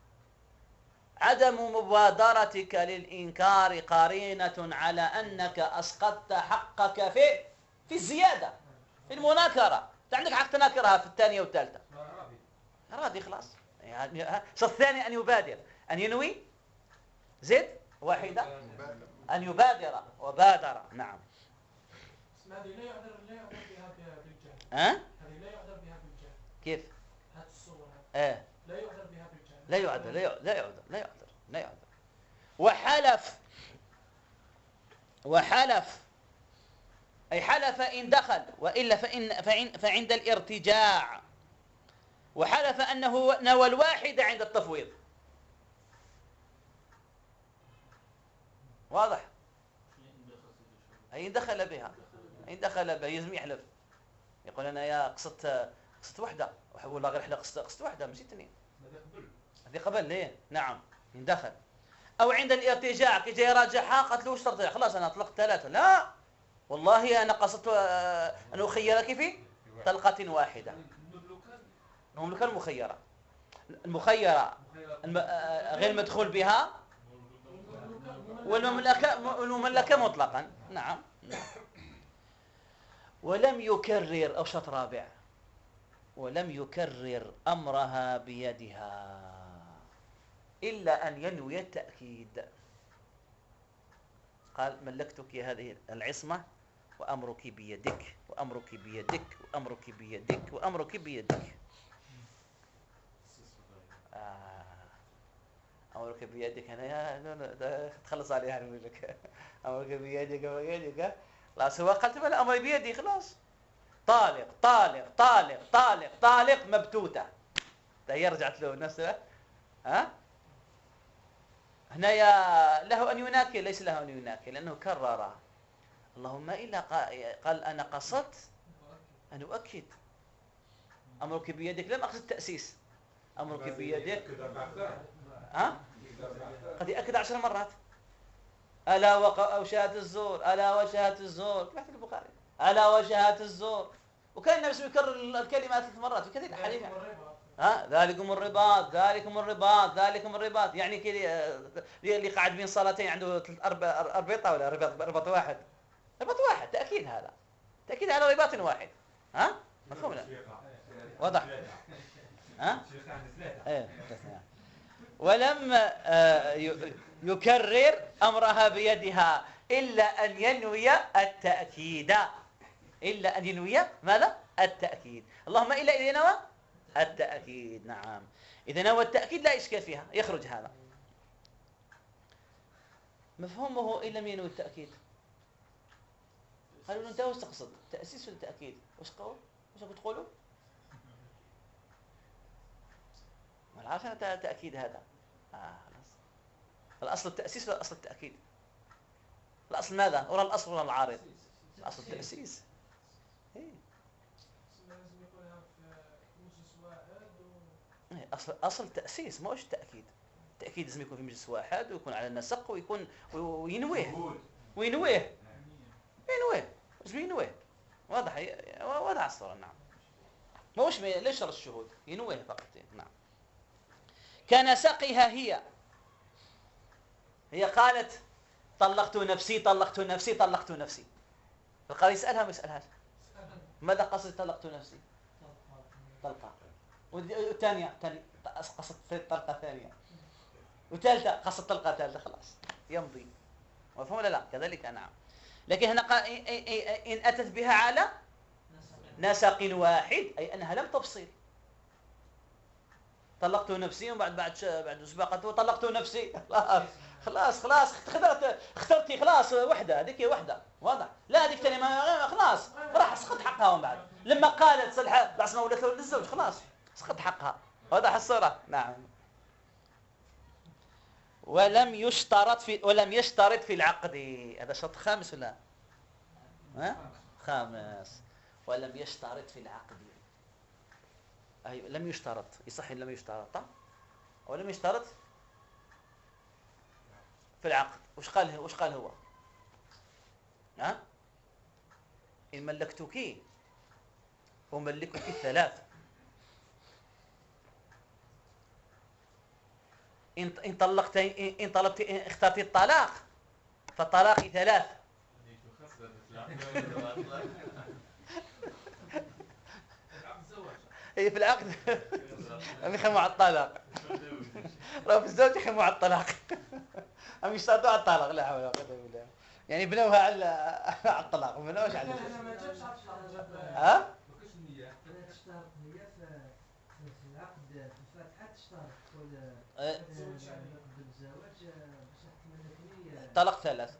عدم مبادرتك للإنكار قرينة على أنك أسقطت حقك في الزيادة، في المناكرة. أنت عندك حق تناكرها في 2 و3 راضي خلاص. يعني الشرط الثاني أن يبادر، أن ينوي. زد واحدة أن يبادر وبادر. نعم. هذه لا يعذر بها بالجهل. هذه لا يعذر بها بالجهل. كيف؟ هذه الصورة لا يعذر بها بالجهل. لا يعذر. وحلف أي حلف إن دخل، وإلا فعند الارتجاع. وحلف أنه نوى الواحدة عند التفويض. واضح؟ أي دخل بها يزم يحلف، يقول أنا يا قصدت واحدة، ولا غير حلف قصدت واحدة ماشي 2. هذه قبل ليه؟ نعم يندخل. أو عند الارتجاع كي جاي يراجعها قالت له وش ترجع؟ خلاص أنا أطلقت 3. لا والله أنا قصدت أن أخيرك في طلقة واحدة. المملكة المخيرة غير مدخول بها، والمملكة مطلقا. نعم. ولم يكرر، أو شرط رابع، ولم يكرر أمرها بيدها إلا أن ينوي التأكيد. قال ملكتك هذه العصمة وأمرك بيدك وأمرك بيدك وأمرك بيدك وأمرك بيدك. أمرك بيدك أنا تخلص عليها لك. أمرك بيدك خلاص. هو قالت الأمر بيدي خلاص، طالق طالق طالق طالق طالق مبتوتة. هي رجعت له نفسه. ها هنا له أن يناكل، ليس له أن يناكل لأنه كرر. اللهم إلا قال أنا قصدت أن أؤكد. أمرك بيدك، لم أقصد تأسيس. أمرك بيدك. ها قد يأكد 10 مرات. ألا وشهادة الزور، ألا وشهادة الزور، كما في البخاري، ألا وشهادة الزور. وكان النبي صلى الله عليه وسلم يكرر الكلمة 3 مرات في كثير الحديث. ذلكم الرباط، ذلكم الرباط، ذلكم الرباط. يعني كذا اللي قاعد بين صلاتين عنده أربطة ولا رباط واحد. رباط واحد، تأكيد هذا. تأكيد على رباط واحد. ها مفهوم لا؟ واضح؟ ها؟ ايه. ولم يكرر أمرها بيدها إلا أن ينوي التأكيد. إلا أن ينوي ماذا؟ التأكيد. اللهم إلا إذا نوى التأكيد. نعم، إذا نوى التأكيد لا إشكال فيها، يخرج هذا. مفهومه إن لم ينوي التأكيد. قالوا أنت وش تقصد؟ تأسيس ولا تأكيد؟ وش تقولوا؟ ما العارف أنا تأكيد هذا. خلاص. الأصل التأسيس ولا الأصل التأكيد؟ الأصل ماذا؟ ولا الأصل ولا العارض؟ الأصل التأسيس. أصل التأسيس ما هوش التأكيد. التأكيد لازم يكون في مجلس واحد ويكون على النسق ويكون وينويه. لازم ينويه. واضح الصورة. نعم. ما هوش ليش شرط الشهود، ينويه فقط. نعم. كان سقيها هي قالت طلقت نفسي طلقت نفسي طلقت نفسي. القاضي يسألها ما يسألهاش. ماذا قصد طلقت نفسي؟ طلقة. والثانية قصد طلقة ثانية. وثالثة قصد طلقة ثالثة. خلاص يمضي. مفهوم ولا لا؟ كذلك. نعم. لكن هنا إن أتت بها على نسق واحد أي أنها لم تفصل. طلقت نفسي وبعد أسبوع طلقت نفسي. خلاص اخترتي خلاص وحده، هذيك وحده. واضح؟ لا هذيك ثاني خلاص راح سقط حقها. ومن بعد لما قالت صلحه بعد ما ولت للزوج خلاص سقط حقها. واضح الصورة. نعم. ولم يشترط في العقد. هذا شرط خامس ولا خامس. ولم يشترط في العقد. أي لم يشترط. يصح لم يشترط ولم يشترط في العقد. وش قال هو؟ إن ملكتك وملكك 3. إن طلبت اخترت الطلاق فالطلاق 3. هي في العقد يخموا على الطلاق. لو في الزوج يخموا على الطلاق. هم يشترطوا على الطلاق. لا حول ولا قوة إلا بالله. يعني بنوها على الطلاق وما بنوش على الزوج. ها؟ تشترط هي في العقد في الفاتحة تشترط بالزواج باش تملكني طلاق 3.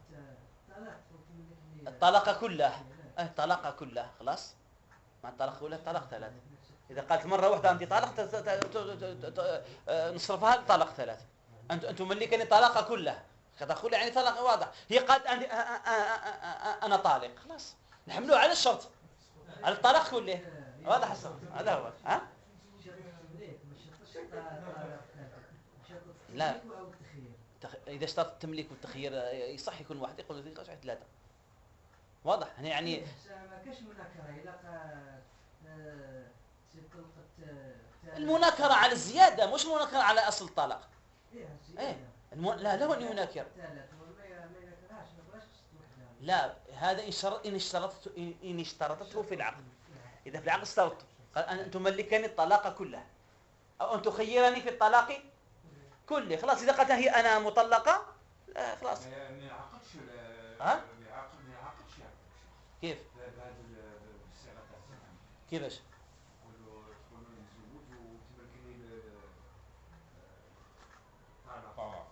الطلاق كلها. الطلاق كلها خلاص. مع الطلاق كلها الطلاق 3. إذا قالت مرة واحدة أنت طالق نصرفها طلاق 3. أنت ملكني طلاق كلها. كذا يعني طلاق واضح. هي قالت أنا طالق خلاص نحملوه على الشرط على الطلاق كله. واضح الصوت. هذا هو. لا إذا اشترط التمليك والتخيير يصح يكون واحد يقول لك 3. واضح يعني ما كاش مناكرة المناكرة على الزيادة مش مناكرة على أصل الطلاق. لا له أن يناكر. لا هذا إن اشترطته في العقد. إذا في العقد اشترطت قال أن تملكني الطلاق كله أو أن تخيرني في الطلاق كله. خلاص إذا قالت هي أنا مطلقة خلاص. ما يعقدش. ما يعقدش. كيف؟ كيفاش؟ تقولوا الزوج وتملكني طلاق.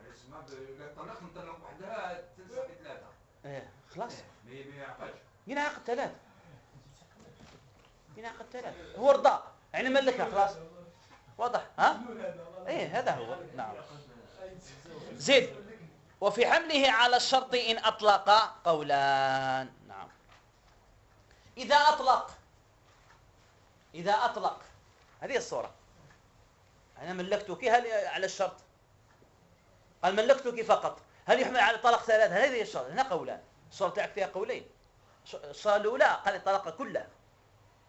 العصمة إذا نطلق وحدها تلصق 3. خلاص. ما يعقدش. ينعقد ثلاثة، ينعقد ثلاثة، هو رضا يعني ملكها خلاص. واضح؟ ها؟ ايه هذا هو. نعم. زيد. وفي حمله على الشرط إن أطلق قولان. نعم. إذا أطلق هذه الصورة، أنا ملكتك، هل على الشرط؟ قال ملكتك فقط، هل يحمل على طلاق ثلاثة؟ هذه الشرط. هنا قولان، الصورة تاعك فيها قولين. الصورة الأولى قال الطلاق كله،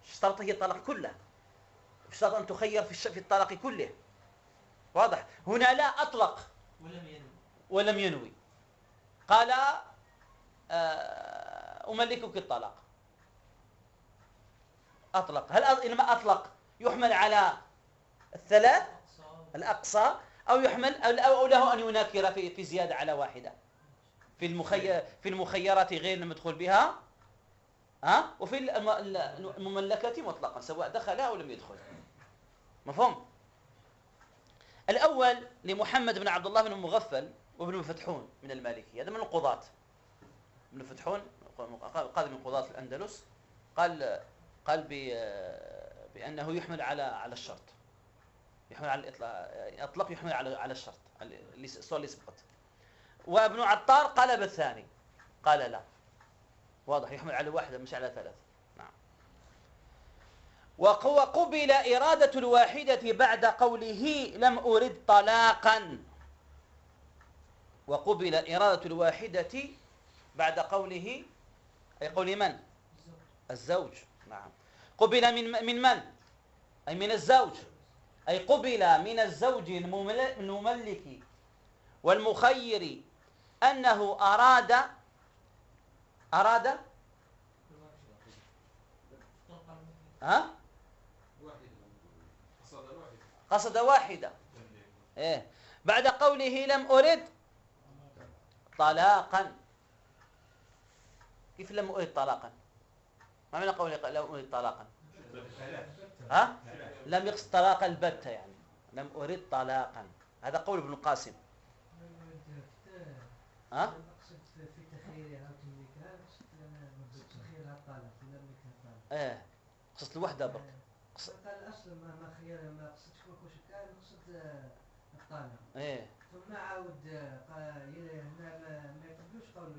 الشرط هي الطلاق كله، الشرط أن تخير في الطلاق كله. واضح؟ هنا لا أطلق ولم ينوي، قال أملكك الطلاق، أطلق. هل إنما أطلق يحمل على الثلاث الأقصى، أو يحمل أو له أن يناكر في زيادة على واحدة في المخيرات غير المدخول بها، وفي المملكة مطلقا سواء دخلها أو لم يدخل. مفهوم؟ الأول لمحمد بن عبد الله بن مغفل وابن مفتحون من المالكية، هذا من القضاة. ابن مفتحون قاضي من قضاة الأندلس، قال بأنه يحمل على الشرط، يحمل على الإطلاق، يحمل على الشرط الصورة اللي سبقت. وابن عطار قال بالثاني، قال لا، واضح، يحمل على واحدة مش على ثلاثة. نعم. وقبل إرادة الواحدة بعد قوله لم أرد طلاقا. وقبل إرادة الواحدة بعد قوله، أي قول من؟ الزوج. نعم. قبل من؟ أي من الزوج، أي قبل من الزوج المملك والمخير أنه أراد قصد واحدة. إيه. بعد قوله لم أرد طلاقا. كيف لم أرد طلاقا؟ ما معنى قوله لم أرد طلاقا؟ لم يقصد طلاق البتة، يعني لم أرد طلاقا، هذا قول ابن القاسم. أقصد في تخييرها وتمليكها، أقصد تخييرها الطلاق، تملكها الطلاق. قصد الوحدة برك. قال الأصل ما خيرها، ما قصدش كل شيء، كان قصد الطلاق. ثم عاود قال ما يقبلوش قوله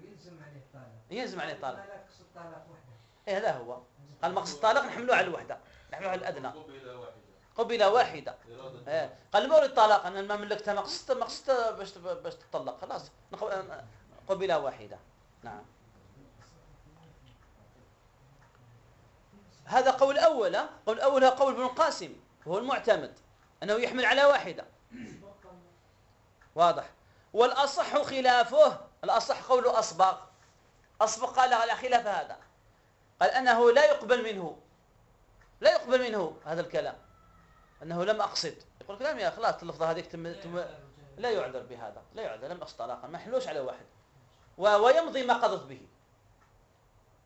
يلزم عليه الطلاق. لا قصد الطلاق وحده. هذا هو. قال مقصد الطلاق نحملوه على الوحدة، نحملوه على الأدنى. قبل واحدة. قال ما أريد الطلاق، أنا ما ملكتها، ما قصدت باش تطلق، خلاص قبل واحدة. نعم. هذا قول أول. قول أول هو قول ابن القاسم، وهو المعتمد أنه يحمل على واحدة. واضح. والأصح خلافه، الأصح قول أصبغ. قال على خلاف هذا، قال أنه لا يقبل منه هذا الكلام، أنه لم أقصد. يقول كلام يا خلاص اللفظة هذيك لا يعذر بهذا، لا يعذر، لم أقصد طلاقا، ما حلوش على واحد، ويمضي ما قضت به.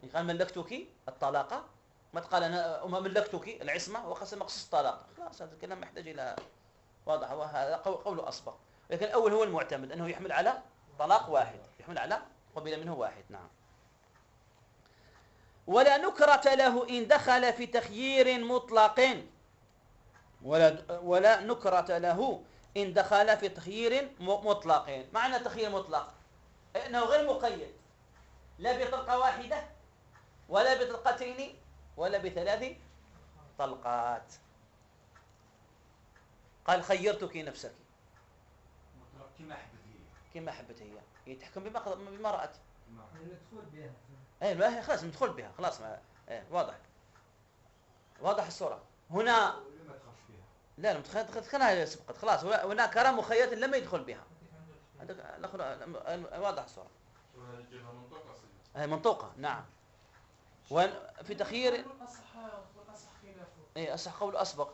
إن قال ملكتك الطلاق، ما تقال أنا وما ملكتك العصمة وقسم مقصد الطلاق، خلاص هذا الكلام محتاج إلى واضح. وهذا قول أصبغ. لكن الأول هو المعتمد أنه يحمل على طلاق واحد، يحمل على قبل منه واحد. نعم. ولا نكرة له إن دخل في تخيير مطلق. ولا نكرة له إن دخل في تخيير مطلق. معنى تخيير مطلق إنه غير مقيد، لا بطلقة واحدة ولا بطلقتين ولا بثلاث طلقات. قال خيرتك نفسك كما حبت هي تحكم بما رأت. ندخل بها. خلاص ندخل بها خلاص. واضح الصورة هنا. لا دخلها سبقت خلاص. هناك كرام مخيرة لم يدخل بها. واضح الصورة. منطوقة. نعم. وفي تخيير والأصح خلافه. أصح قول أسبق.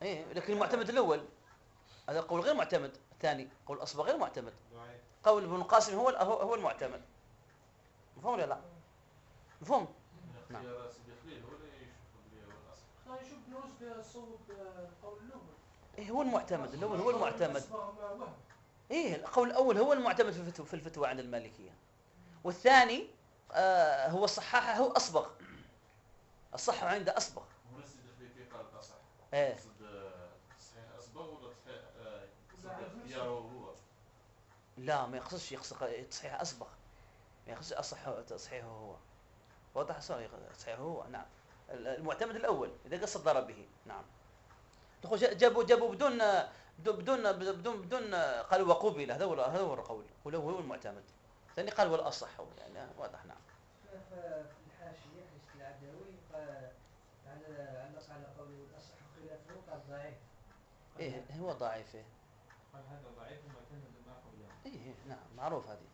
لكن المعتمد الأول، هذا قول غير معتمد. الثاني قول أسبق غير معتمد. قول ابن القاسم هو المعتمد. مفهوم ولا لا؟ مفهوم. نعم. يشوف نوز بصوب القول الأول. هو المعتمد الأول، هو المعتمد. القول الأول هو المعتمد في الفتوى عند المالكية، والثاني هو صححه هو أصبغ، الصح عنده أصبغ. هنا سيدي في قال الأصح. إيه. تصحيح أصبغ ولا تصحيح اختياره هو؟ لا ما يقصدش، يقصد تصحيح أصبغ، ما يقصدش أصح تصحيحه هو. واضح صار تصحيحه هو. نعم. المعتمد الأول إذا قصد ضرب به. نعم. جابوا بدون قالوا وقوبل، هذا هو القول، هو المعتمد. ثاني قال والأصح، يعني واضح. نعم. في الحاشية حيث العدوي علق على قوله الأصح خلافه قال ضعيف. إيه هو ضعيف. إيه. قال هذا ضعيف معتمد ما قبله. إيه نعم معروف، هذه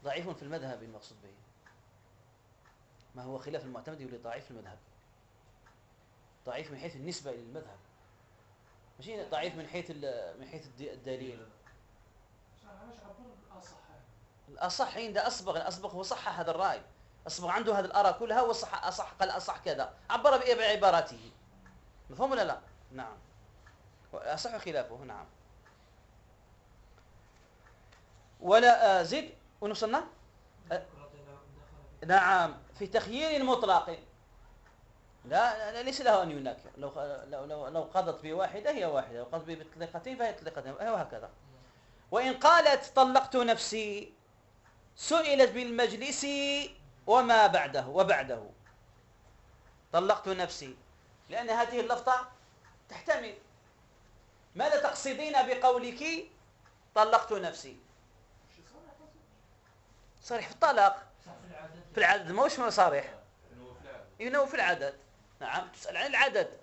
ضعيف في المذهب المقصود به. ما هو خلاف المعتمد يولي ضعيف في المذهب، ضعيف من حيث النسبة إلى المذهب، مش ضعيف من حيث الدليل. علاش عبر بالأصح؟ الأصح عند الأصبغ هو صح هذا الرأي، أصبغ عنده هذه الآراء كلها وصح أصح، قال أصح كذا، عبر بعباراته. مفهوم ولا لا؟ نعم. أصح خلافه. نعم. ولا زد ونوصلنا. نعم. في تخيير مطلق لا ليس له أن ينكر، لو قضت بواحدة هي واحدة، لو قضت بطلقتين فهي طلقتين، وهكذا. وإن قالت طلقت نفسي سئلت بالمجلس وما بعده وبعده. طلقت نفسي لأن هذه اللفظة تحتمل. ماذا تقصدين بقولك طلقت نفسي؟ صريح في الطلاق، في العدد، ما هوش صريح، إنه في العدد. نعم. تسأل عن العدد.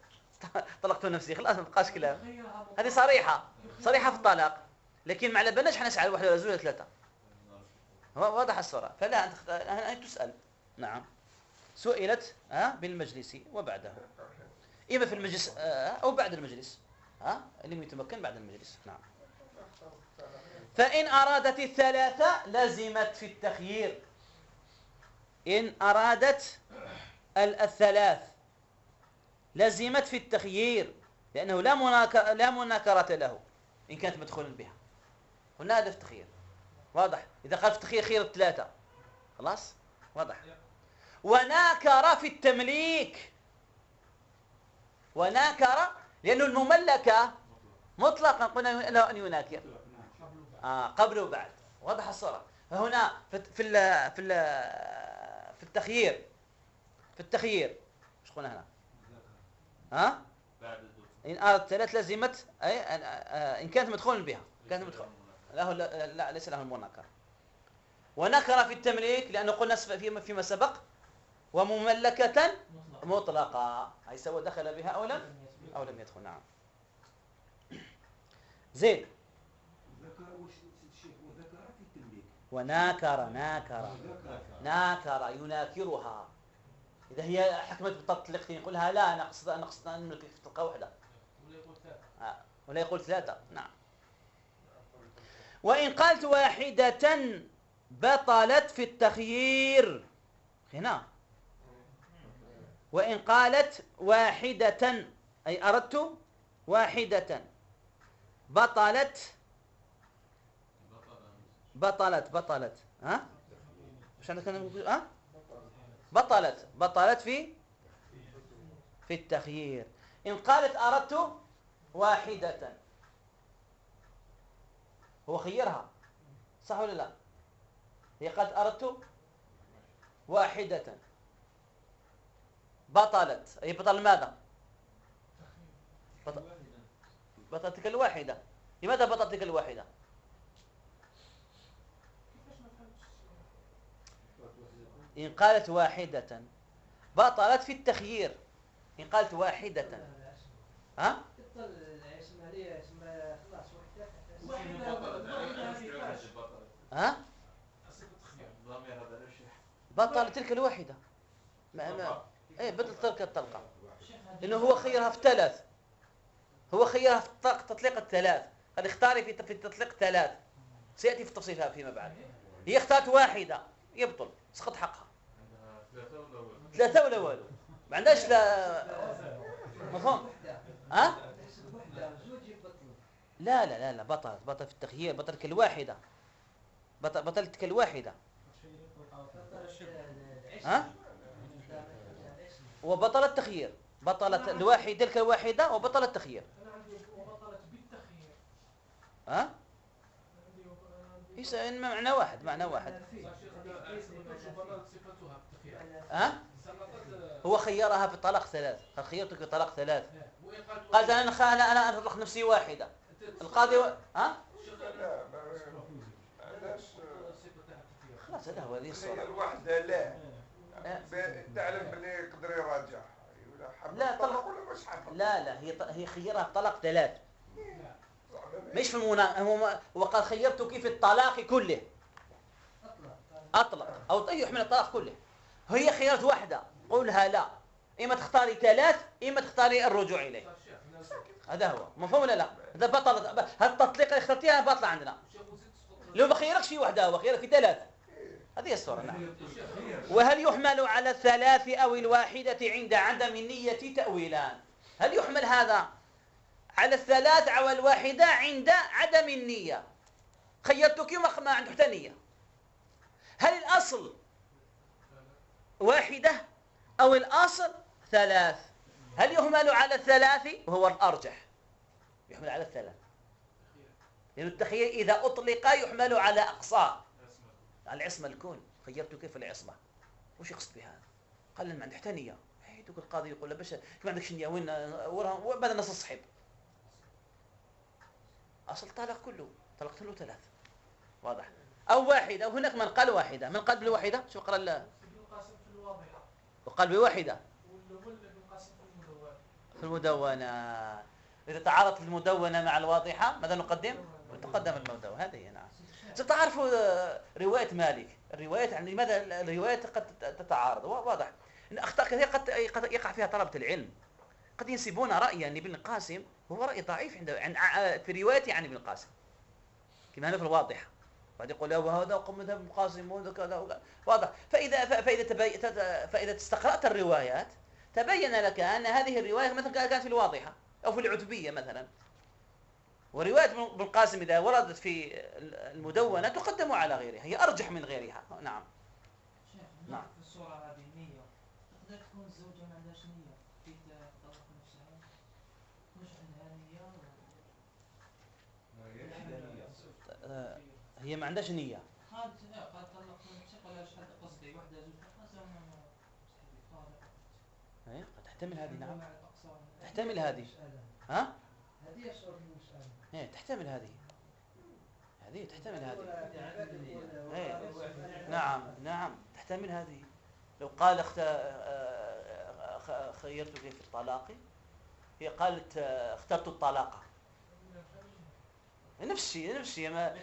طلقت نفسي خلاص ما بقاش كلام، هذه صريحة في الطلاق. لكن ما على بالناش حنسأل واحد ولا زوج ولا ثلاثة، واضح الصورة. فلا أنت تسأل. نعم. سئلت بالمجلس وبعده، إما في المجلس أو بعد المجلس، اللي يتمكن بعد المجلس. نعم. فإن أرادت الثلاثة لزمت في التخيير. إن أرادت الثلاث لزمت في التخيير، لأنه لا مناكرة له إن كانت مدخولا بها. هنا هذا في التخيير واضح. إذا قال في التخيير خير الثلاثة خلاص واضح. وناكر في التمليك، وناكر لأنه المملكة مطلقا قلنا له أن يناكر قبل وبعد. واضح الصورة. فهنا في التخيير ايش قلنا هنا؟ إن أردت ثلاث لزمت إن كانت مدخولا بها، كانت مدخول لا ليس له المناكرة. ونكر في التمليك لأنه قلنا فيما سبق ومملكة مطلقة، أي سواء دخل بها أو لم يدخل. نعم. زين. وناكر يناكرها. إذا هي حكمت بالتطليق يقولها لا نقصد أن نملك في طلقة واحدة، ولا يقول ثلاثة. نعم. وإن قالت واحدة بطلت في التخيير. هنا وإن قالت واحدة أي أردت واحدة بطلت مش عندك أنا بطلت في التخيير. إن قالت أردت واحدة هو خيرها صح ولا لا؟ هي قالت أردت واحدة بطلت، أي بطل ماذا؟ بطلت تلك الواحدة. لماذا بطلت تلك الواحدة؟ إن قالت واحدة بطلت في التخيير. إن قالت واحدة بطل تلك الواحدة. بطل تلك الطلقة، لأنه هو خيرها في ثلاث، هو خيرها في تطليق الثلاث. قد اختاري في تطليق ثلاث، سيأتي في تفصيلها فيما بعد. هي اختارت واحدة يبطل، سقط حقها. ثلاثة ولا والو، ما عندهاش لا مفهوم. لا بطل في التخيير، بطل كالواحدة، بطلت كالواحدة. ها؟ وبطل التخيير، بطلت الواحدة تلك الواحدة وبطل التخيير. أنا عندي وبطلت بالتخيير. ها؟ إن معنى واحد، معنى واحد. ها؟ هو خيرها في الطلاق ثلاث، خيرتك في الطلاق ثلاث. قالت أنا أطلق نفسي واحدة. القاضي ها؟ خلاص هذا هو هذه الصورة. الوحدة لا تعلم بلي يقدر يراجع. لا طلق ولا مش حفظ. لا هي خيرها في الطلاق ثلاث. مش في هو قال خيرتك في الطلاق كله. أطلق أو يحمل الطلاق كله. هي خيرت واحدة، قولها لا، إما تختاري ثلاث إما تختاري الرجوع إليه. هذا هو مفهوم ولا لا؟ هذا بطل، هذا التطليق اللي اخترتيها باطلة عندنا. لو بخيركش في واحدة هو خيرك في ثلاث. هذه الصورة. نعم. وهل يحمل على الثلاث أو الواحدة عند عدم النية تأويلان؟ هل يحمل هذا على الثلاث أو الواحدة عند عدم النية؟ خيرتك ما عنده حتى نية. هل الأصل واحدة أو الأصل ثلاث؟ هل يحمل على الثلاث؟ وهو الأرجح يحمل على الثلاث، لأن التخيير إذا أطلق يحمل على أقصى، على العصمة الكون. خيرتك كيف العصمة؟ وش يقصد بهذا؟ قال ما عنده حتى نية. تقول القاضي يقول له باش ما عندكش نية وين بعد النص الصحيب. أصل طلاق كله طلقت له ثلاث، واضح؟ أو واحدة، أو هناك من قال واحدة، من قال بالواحدة؟ شو قرأ ابن القاسم في الواضحة وقال بواحدة والأول ابن القاسم في المدونة. في المدونة. إذا تعارضت المدونة مع الواضحة ماذا نقدم؟ تقدم المدونة. هذه هي. نعم. ستعرفوا رواية مالك، الروايات عن لماذا الروايات قد تتعارض، واضح إن أخطاء كثيرة قد يقع فيها طلبة العلم، قد ينسبون رأيا لابن القاسم وهو رأي ضعيف في روايته عن ابن القاسم كما هنا في الواضحة، بعد يقول هذا وقم مذهب ابن القاسم وكذا، واضح. فإذا استقرأت الروايات تبين لك أن هذه الرواية مثلا كانت في الواضحة أو في العتبية مثلا، ورواية ابن القاسم إذا وردت في المدونة تقدم على غيرها، هي أرجح من غيرها. نعم. شيخ نعم. في الصورة هذه النية تقدر تكون الزوجة ما عندهاش نية في طلاق نفسها، مش عندها نية هي ما عندهاش نية. قالت طلقت نفسي، قال ايش حد قصدي واحدة زوجها قد تحتمل هذه. نعم تحتمل هذه. ها؟ هذه صورة المسألة. تحتمل هذه تحتمل هذه. نعم تحتمل هذه. لو قال خيرتك في الطلاق، هي قالت اخترت الطلاق، نفس الشيء ما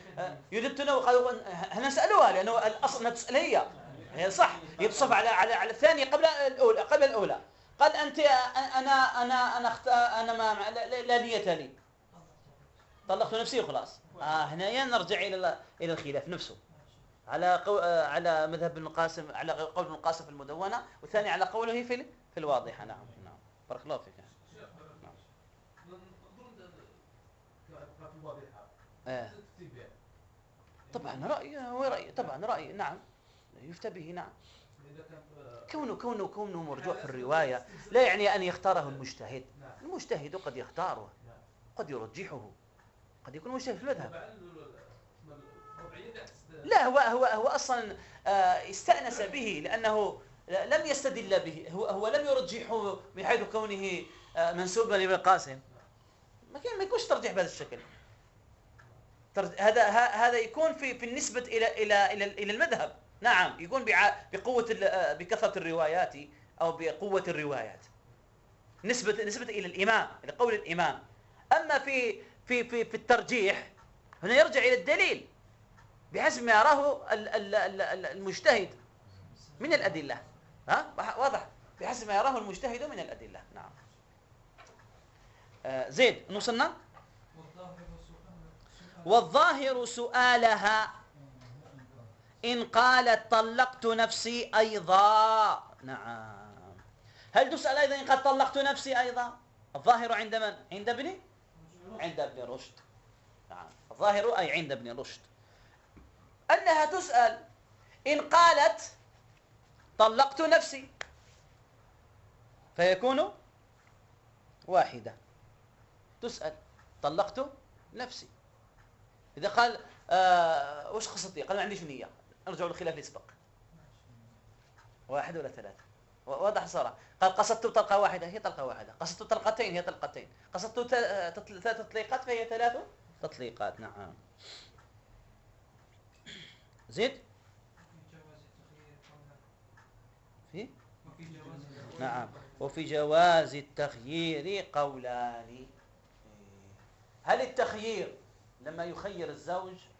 يردتنا وقالوا هنا سألوها لأنه الأصل أنها تسأل هي صح، يتصف على الثانية قبل الأولى. قال أنت أنا ما لا نية لي، طلقت نفسي وخلاص. هنا نرجع إلى الخلاف نفسه على مذهب ابن القاسم، على قول ابن القاسم في المدونة، والثاني على قوله في الواضحة. نعم. بارك الله فيك. طبعا رأي طبعا رأي. نعم يفتى به. نعم. كونه مرجوح في الرواية لا يعني أن يختاره المجتهد. المجتهد قد يختاره، قد يرجحه، قد يكون مجتهد في المذهب. لا هو أصلا استأنس به لأنه لم يستدل به، هو لم يرجحه من حيث كونه منسوبا لابن القاسم. ما يكونش ترجيح بهذا الشكل. هذا يكون في النسبة إلى المذهب. نعم يكون بكثرة الروايات أو بقوة الروايات، نسبة إلى الإمام، إلى قول الإمام. أما في الترجيح هنا يرجع إلى الدليل بحسب ما يراه المجتهد من الأدلة. واضح، بحسب ما يراه المجتهد من الأدلة. نعم. زيد نوصلنا. والظاهر سؤالها إن قالت طلقت نفسي أيضا. نعم. هل تسأل أيضا إن قالت طلقت نفسي أيضا؟ الظاهر عند من؟ عند ابن رشد. نعم. الظاهر أي عند ابن رشد أنها تسأل إن قالت طلقت نفسي فيكون واحدة. تسأل طلقت نفسي، إذا قال وش قصدي؟ قال ما عنديش نية، نرجع للخلاف اللي سبق، واحد ولا ثلاثة؟ واضح صراحة. قال قصدت طلقة واحدة هي طلقة واحدة، قصدت طلقتين هي طلقتين، قصدت ثلاث تطليقات فهي ثلاث تطليقات. نعم. زيد في نعم. وفي جواز التخيير قولان. هل التخيير لما يخير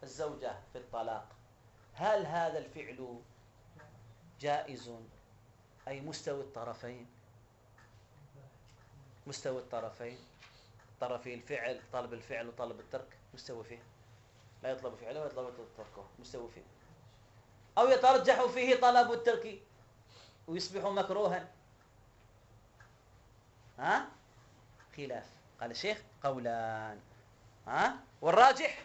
الزوجة في الطلاق، هل هذا الفعل جائز أي مستوي الطرفين؟ مستوي الطرفين، طرفي الفعل، طلب الفعل وطلب الترك مستوي فيه، لا يطلب فعله ولا يطلب تركه، مستوي فيه. أو يترجح فيه طلب الترك ويصبح مكروها. خلاف. قال الشيخ قولان. والراجح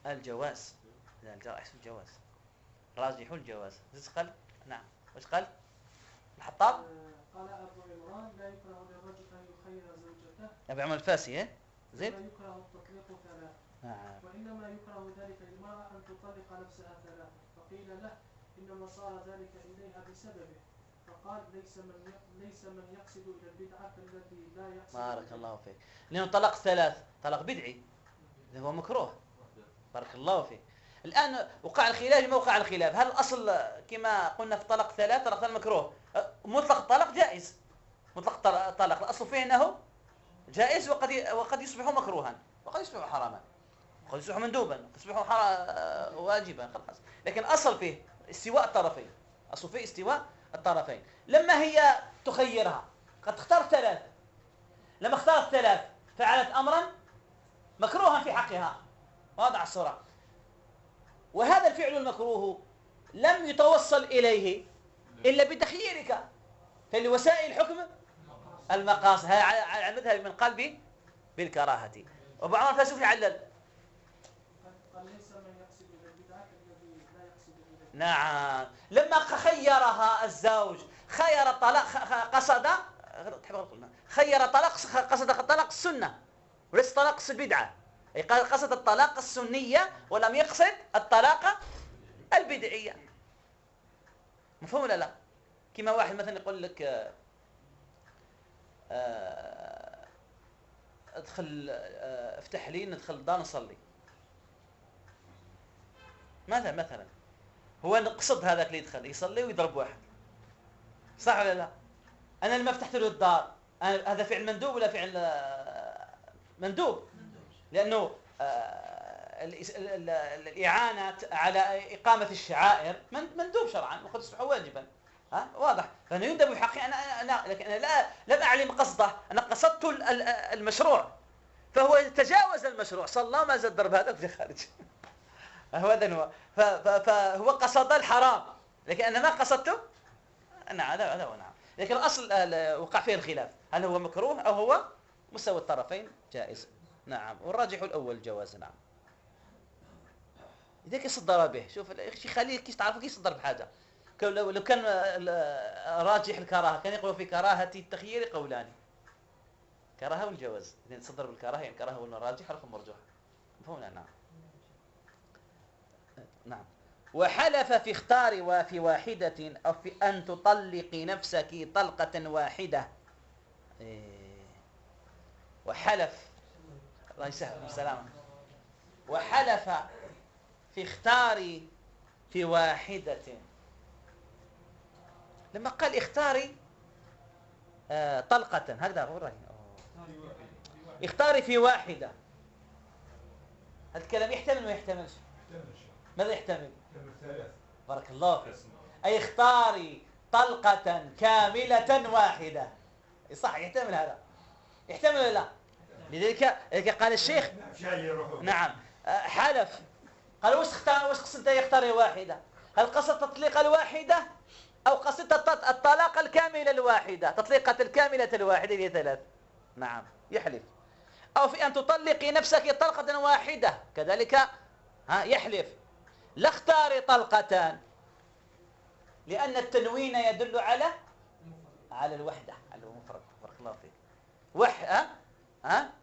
الجواز. لا الجواز راجح الجواز. قال نعم. وش قال الحطاب؟ قال أبو عمران لا يكره للرجل أن يخير زوجته. أبو عمران الفاسي زين. لا يكره التطليق ثلاث. نعم. وإنما يكره ذلك للمرأة أن تطلق نفسها ثلاثة، فقيل له إنما صار ذلك إليها بسببه، فقال ليس من يقصد إلى البدعة الذي لا يقصد. بارك الله فيك. لأنه طلاق ثلاث طلاق بدعي اللي هو مكروه. بارك الله فيك. الآن وقع الخلاف موقع الخلاف. هل الأصل كما قلنا في طلاق ثلاث مكروه؟ مطلق الطلاق جائز. مطلق الطلاق الأصل فيه أنه جائز، وقد يصبح مكروها، وقد يصبح حراما، وقد يصبح مندوبا، وقد يصبح واجبا، خلاص. لكن أصل فيه استواء الطرفين. أصل فيه استواء الطرفين. لما هي تخيرها قد تختار ثلاث، لما اختارت ثلاث فعلت أمرا مكروها في حقها، واضح الصورة. وهذا الفعل المكروه لم يتوصل إليه إلا بتخييرك، فلوسائل الحكم المقاصد. هذا على المذهب من قلبي بالكراهة. وبعض الفلاسفة يعلل قال ليس من يقصد إلى البدعة الذي لا يقصد إليه. نعم. لما خيرها الزوج خير الطلاق، قصد خير طلاق، قصد طلاق السنة وليس طلاق البدعة. أي قصد الطلاق السنية ولم يقصد الطلاق البدعية. مفهوم ولا لا؟ كما واحد مثلا يقول لك ادخل افتح لي ندخل الدار نصلي مثلا، هو نقصد هذاك اللي يدخل يصلي ويضرب واحد، صح ولا لا؟ انا لما فتحت له الدار هذا فعل مندوب ولا فعل مندوب؟ لانه الاعانه على اقامه الشعائر مندوب شرعا وقد يصبح واجبا. واضح. فانه يندب بحقي انا لكن انا لم اعلم قصده، انا قصدت المشروع، فهو تجاوز المشروع، صلى ما زاد ضرب هذا في خارج. فهو قصد الحرام، لكن انا ما قصدته. نعم هذا هو. نعم. لكن الاصل وقع فيه الخلاف، هل هو مكروه او هو مستوى الطرفين جائز. نعم. والراجح الاول الجواز. نعم. اذا كيف صدر به، شوف اخي خليه كيف تعرف كيف صدر بحاجه. لو كان راجح الكراهه كان يقول في كراهه التخيير قولان، كراهه والجواز. اذا صدر بالكراهه يعني كراهه والراجح رقم مرجوح. مفهوم؟ نعم. نعم. وحلف في اختار وفي واحدة أو في أن تطلقي نفسك طلقة واحدة. وحلف الله يسهل السلامة. وحلف في اختاري في واحدة. لما قال اختاري طلقة هكذا هو الرأي. اختاري في واحدة، هذا الكلام يحتمل ما يحتملش؟ ماذا يحتمل؟ بارك الله فيك. أي اختاري طلقة كاملة واحدة. صح يحتمل هذا، يحتمل ولا لا؟ لذلك قال الشيخ نعم حلف. قال وش قصدت يختاري واحدة؟ هل قصد تطليق الواحدة أو قصد الطلاق الكاملة الواحدة؟ تطليقة الكاملة الواحدة هي ثلاث. نعم يحلف. أو في أن تطلقي نفسك طلقة واحدة كذلك يحلف. لا اختاري طلقتان لأن التنوين يدل على الوحدة، على المفرد. بارك الله فيك.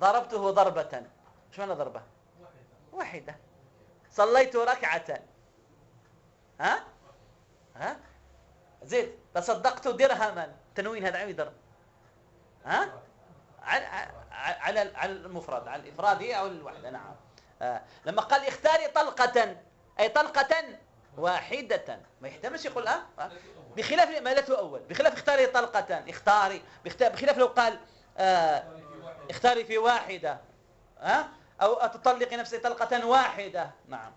ضربته ضربة. شو معنى ضربة؟ واحدة. صليت ركعة. زيد. تصدقت درهما. تنوين هذا عم يضرب. على المفرد، على الإفراد أو الوحدة. نعم. لما قال اختاري طلقة، أي طلقة واحدة، ما يحتملش يقول بخلاف ما لا تؤول، بخلاف اختاري طلقة، بخلاف لو قال اختاري في واحدة، أو أتطلقي نفسي طلقة واحدة. نعم.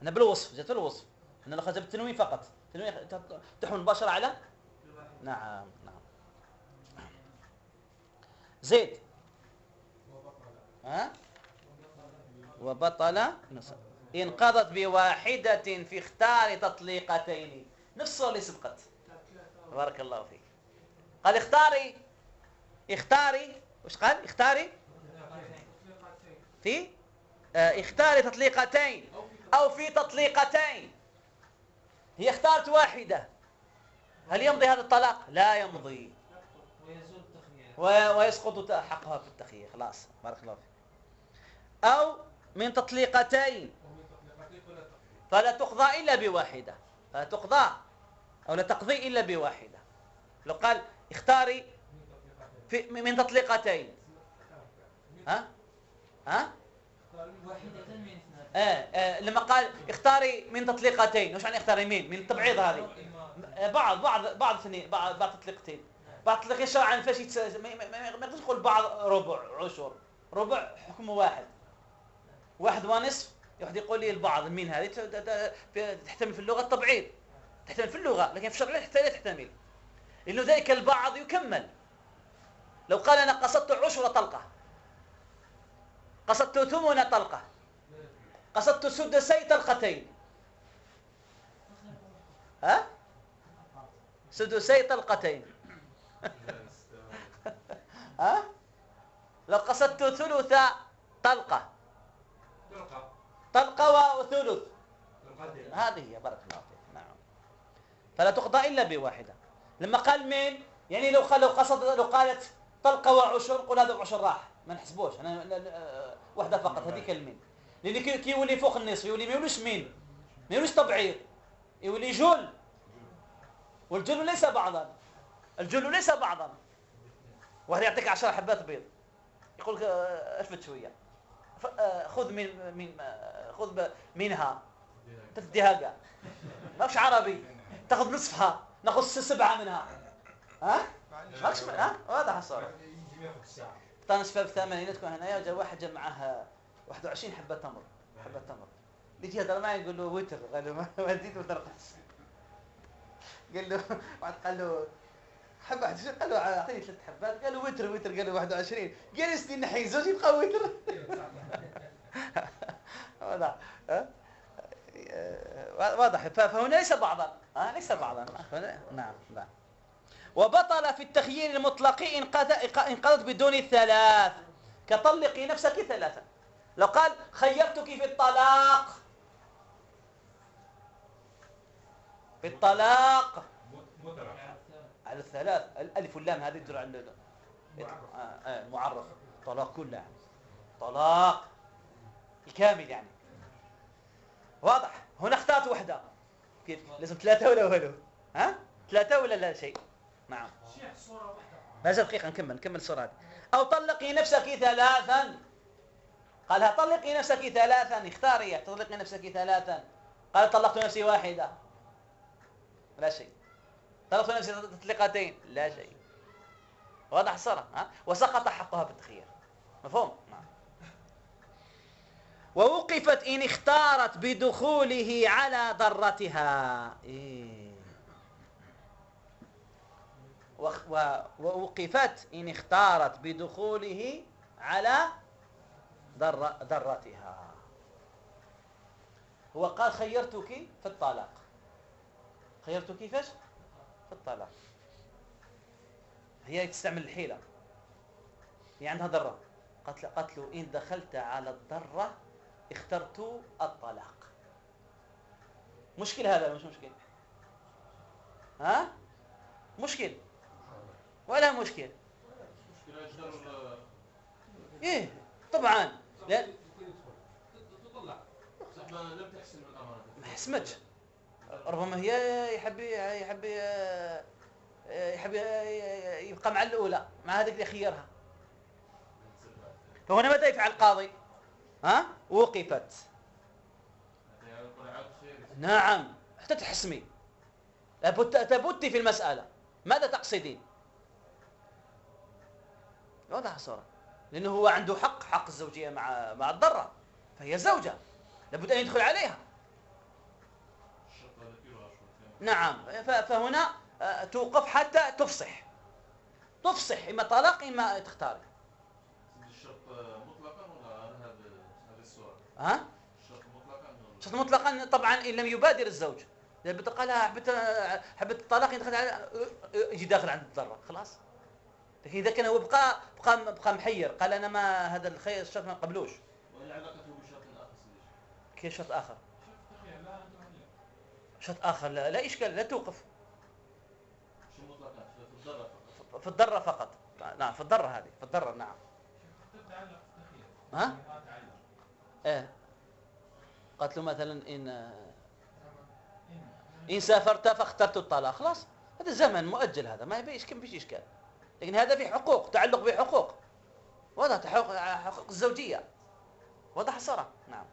أنا بالوصف، جاءت بالوصف، أنا لو خذت بالتنوين فقط، التنوين تحمل مباشرة على. نعم. زيد. وبطل انقضت بواحدة في اختار تطليقتين. نفس اللي سبقت. بارك الله فيك. قال اختاري وش قال؟ اختاري في اختاري تطليقتين أو في تطليقتين. هي اختارت واحدة، هل يمضي هذا الطلاق؟ لا يمضي، ويسقط حقها في التخيير. خلاص. بارك الله فيك. أو من تطليقتين فلا تقضى إلا بواحدة، فلا تقضى أو لا تقضي إلا بواحدة. لو قال اختاري من تطليقتين، لما قال اختاري من تطليقتين، وش يعني اختاري من التبعيض هذه؟ بعض تطليقتين، بعض تطليقين شرعا فاش ما يقدرش يقول بعض ربع عشر، ربع حكمه واحد ونصف. واحد يقول لي البعض من هذه تحتمل في اللغة التبعيض، تحتمل في اللغة، لكن في الشرع لا تحتمل، لأنه ذلك البعض يكمل. لو قال أنا قصدت 10 طلقة، قصدت 8 طلقة، قصدت سدسي طلقتين، سدسي طلقتين. لو قصدت ثلث طلقة، طلقة وثلث، هذه هي. بارك الله فيك. نعم. فلا تقضى إلا بواحدة. لما قال من، يعني لو قالت طلقة وعشر، قل هذا 10 راح، ما نحسبوش، أنا واحدة فقط، هذيك المين، لأن كي يولي فوق النصف يولي ما يوليش مين، ما يوليش تبعيض، يولي جل، والجل ليس بعضا، الجل ليس بعضا. واحد يعطيك 10 حبات بيض، يقول لك اشفت شوية، خذ خذ منها تديها كاع، ماكش عربي، تاخذ نصفها، ناخذ 7 منها، ماكش واضح الصورة. نصفها ب80 تكون هنايا. جا واحد جا معاه 21 حبة تمر، اللي يجي يهضر معي يقول له وتر، قال له ما زيد وتر قص. قال له واحد قال له حبة واحدة، قال له اعطيني 3 حبات، قال له وتر، قال له 21، قال لي سنين نحي زوج يبقى وتر. واضح. فهنا ليس بعضا، ليس بعضا. نعم. وبطل في التخيير المطلق انقضت بدون 3، كطلقي نفسك 3. لو قال خيرتك في الطلاق، على 3، الألف واللام هذه تدل على المعرف، طلاق كله، طلاق الكامل يعني. واضح. هنا اختارت وحدة، كيف لازم 3 ولا ولو؟ 3 ولا لا شيء؟ نعم. هذا دقيقة نكمل الصورة هذه. أو طلقي نفسك 3، قالها طلقي نفسك 3، اختاري تطلقي نفسك 3، قال طلقت نفسي 1، لا شيء. طلقت نفسي تطليقتين، لا شيء. واضح الصورة. وسقط حقها في التخيير. مفهوم؟ نعم. ووقفت إن اختارت بدخوله على ضرتها. ووقفت إن اختارت بدخوله على ضرتها. هو قال خيرتك في الطلاق، خيرتك كيفاش؟ في الطلاق. هي تستعمل الحيلة، هي عندها ضرة، قالت له إن دخلت على الضرة اخترت الطلاق. مشكلة هذا مش مشكلة؟ ها مشكل ولا مشكل؟ ايه طبعا لا تطلع صح لم تحسن الامانه ما حسمتش ربما هي يحب يبقى مع الاولى مع هذيك اللي خيرها. فهنا ماذا يفعل القاضي؟ ها وقفت نعم حتى تحسمي تبتي في المسألة ماذا تقصدين؟ واضح الصورة لأنه هو عنده حق الزوجية مع الضرة فهي زوجة لابد أن يدخل عليها. نعم فهنا توقف حتى تفصح إما طلاق إما تختاري. الشرط مطلقا ولا هذا السؤال؟ ها؟ الشرط مطلقا طبعا إن لم يبادر الزوج إذا بتقالها حبت الطلاق يدخل على يجي داخل عند الضرة خلاص. لكن إذا كان هو بقى محير قال أنا ما هذا الخير الشرط ما قبلوش. ولا علاقته بشرط آخر؟ كيف شرط آخر؟ شرط آخر لا إشكال لا توقف. شو مطلقا في الضرة فقط؟ في الضرة فقط. نعم في الضرة هذه في الضرة نعم. ها؟ إيه قالت له مثلا إن سافرت فاخترت الطلاق خلاص هذا زمن مؤجل هذا ما فيش إشكال. لكن هذا في حقوق تعلق بحقوق واضح حقوق الزوجية واضح الصورة. نعم.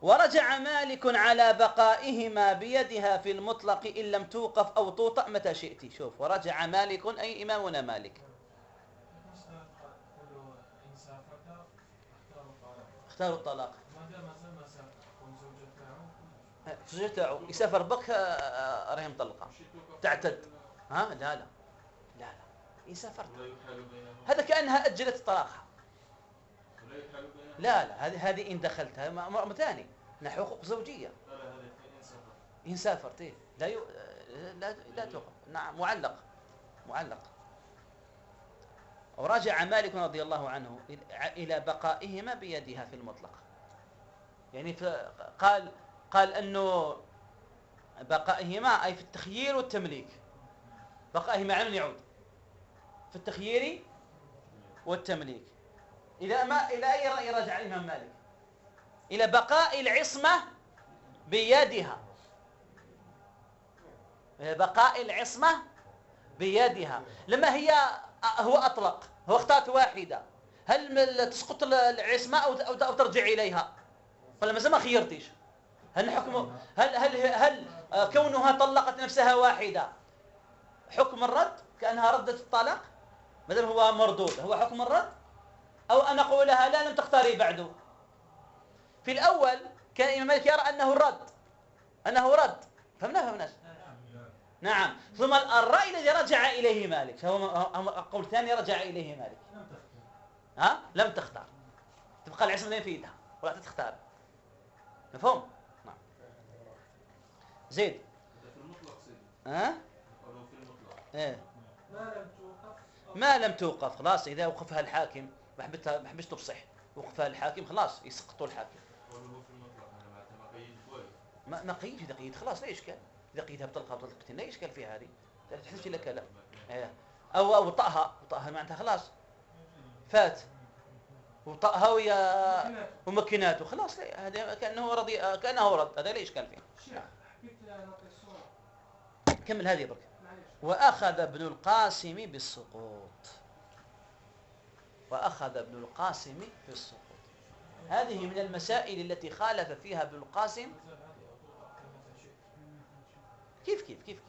ورجع مالك على بقائهما بيدها في المطلق إن لم توقف أو توطأ متى شئت. شوف ورجع مالك أي إمامنا مالك اختاروا الطلاق زوجته يسافر بك راهي مطلقة تعتد ها لا يسافر هذا كأنها أجلت طلاقها. لا هذه إن دخلتها أمر ثاني حقوق زوجية. إن سافرت إيه لا توقف. نعم معلق. ورجع مالك رضي الله عنه إلى بقائهما بيدها في المطلق يعني قال أنه بقائهما أي في التخيير والتمليك. بقائهما عمل يعود في التخيير والتمليك. إلى أي رأي رجع الإمام مالك؟ إلى بقاء العصمة بيدها. بقاء العصمة بيدها لما هو أطلق هو اختارت واحدة هل تسقط العصمة أو ترجع إليها؟ فلما زي ما خيرتيش هل حكمه هل كونها طلقت نفسها واحدة حكم الرد كأنها ردت الطلاق ما دام هو مردود هو حكم الرد أو أن أقول لها لا لم تختاري بعده؟ في الأول كان الإمام مالك يرى أنه رد فهمناش. نعم. ثم الرأي الذي رجع إليه مالك هو قول ثاني رجع إليه مالك لم تختار تبقى العصمة في يدها ولا تختار. مفهوم؟ نعم. زيد في المطلق في المطلق ايه ما لم توقف خلاص. إذا وقفها الحاكم ما حبش تفصح وقفها الحاكم خلاص يسقطوا الحاكم. ما قيد إذا قيد خلاص لا إشكال. إذا قيدها بطلقة بطلقتين لا إشكال في هذه لا تحتاج إلى كلام. أو طأها معناتها خلاص فات وطأها ومكناته خلاص هذا كأنه رد هذا لا إشكال فيه. كمل هذه برك. وأخذ ابن القاسم بالسقوط. هذه من المسائل التي خالف فيها ابن القاسم. كيف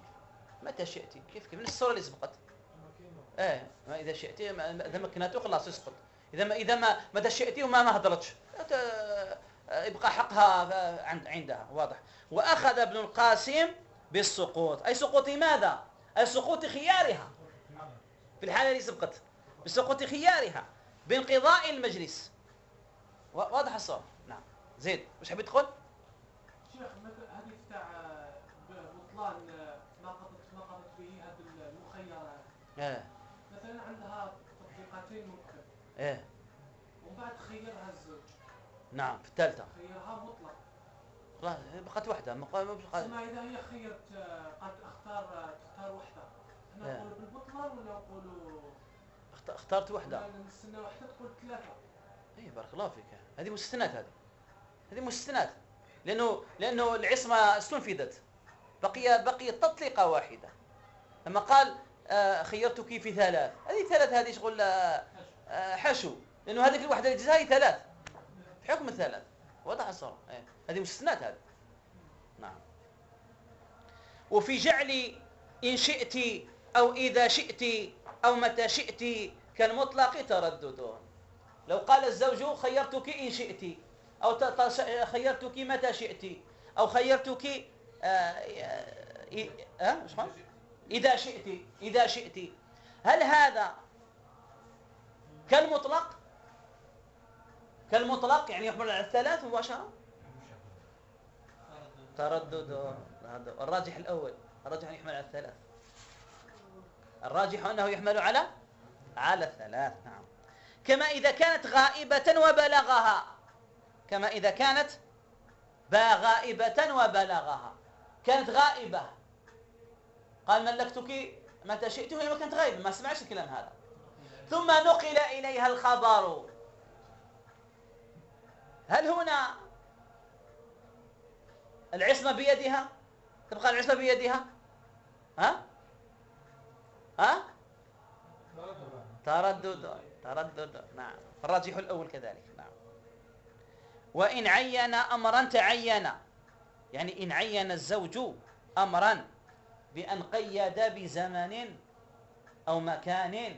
متى شئت كيف من الصورة اللي سبقت ما إذا شئت إذا مكناته خلاص يسقط. إذا ما متى شئت وما هدرتش يبقى حقها عندها واضح. وأخذ ابن القاسم بالسقوط أي سقوط ماذا؟ أي سقوط خيارها في الحالة اللي سبقت بسقوط خيارها بانقضاء المجلس. واضح الصوت. نعم. زيد وش حبيت تقول؟ شيخ هذه تاع بطلان ما قضت به هذه المخيرات مثلا عندها تطبيقاتين ممكن ومن بعد خيرها الزوج. نعم في الثالثة خيرها مطلق خلاص بقت وحده ما اذا هي خيرت قد تختار وحده انا نقول بالبطلان ولا نقولوا اخترت وحده نستنى وحده تقول ثلاثه. اي بارك الله فيك، هذه مستثنات، هذه مستثنات، لانه العصمه استنفذت، بقي تطليقه واحده. لما قال خيرتك في ثلاث، هذه ثلاث، هذه شغل حشو، لانه هذيك الوحده اللي جزاها هي ثلاث، حكم الثلاث وضع الصورة. هذه مستثنات هذه. نعم. وفي جعل إن شئت أو إذا شئت أو متى شئت كالمطلق تردد. لو قال الزوج خيرتك إن شئت أو خيرتك متى شئت أو خيرتك إذا شئت، هل هذا كالمطلق يعني يحمل على الثلاث مباشرة؟ تردد. الراجح الأول، الراجح أنه يحمل على الثلاث، الراجح أنه يحمل على الثلاث. نعم. كما إذا كانت غائبة وبلغها، كما إذا كانت غائبة وبلغها. كانت غائبة قال ملكتك متى شئت وهي ما كانت غائبة، ما سمعش الكلام هذا، ثم نقل إليها الخبر، هل هنا العصمة بيدها؟ تبقى العصمة بيدها؟ تردد. نعم. الراجح الأول كذلك. نعم. وإن عين أمرا تعين، يعني إن عين الزوج أمرا بأن قيد بزمن أو مكان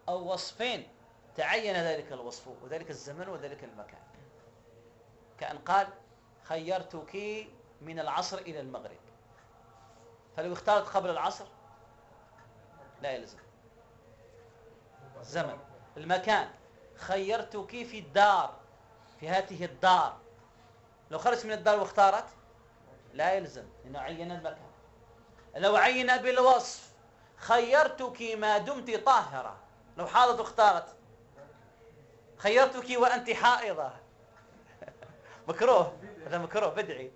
أو وصف، تعين ذلك الوصف وذلك الزمن وذلك المكان، كأن قال خيرتك من العصر إلى المغرب، فلو اختارت قبل العصر لا يلزم الزمن. المكان خيرتك في الدار، في هذه الدار، لو خرجت من الدار واختارت لا يلزم لأنه عين المكان. لو عين بالوصف خيرتك ما دمت طاهرة، لو حاضت واختارت خيرتك وأنت حائضة، مكروه، هذا مكروه بدعي،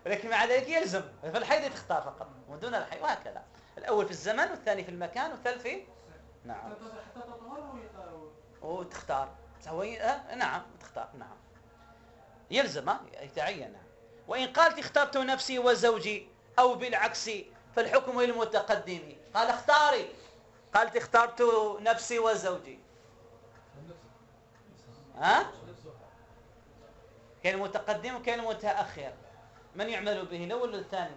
ولكن مع ذلك يلزم، فالحيض تختار فقط ودون الحيض، وهكذا. الأول في الزمن والثاني في المكان والثالث في نعم وتختار نعم تختار نعم يلزم يتعين. وإن قالت اخترت نفسي وزوجي أو بالعكس فالحكم للمتقدم. قال اختاري، قالت اخترت نفسي وزوجي، كان المتقدم وكان المتأخر، من يعمل به الأول ولا الثاني؟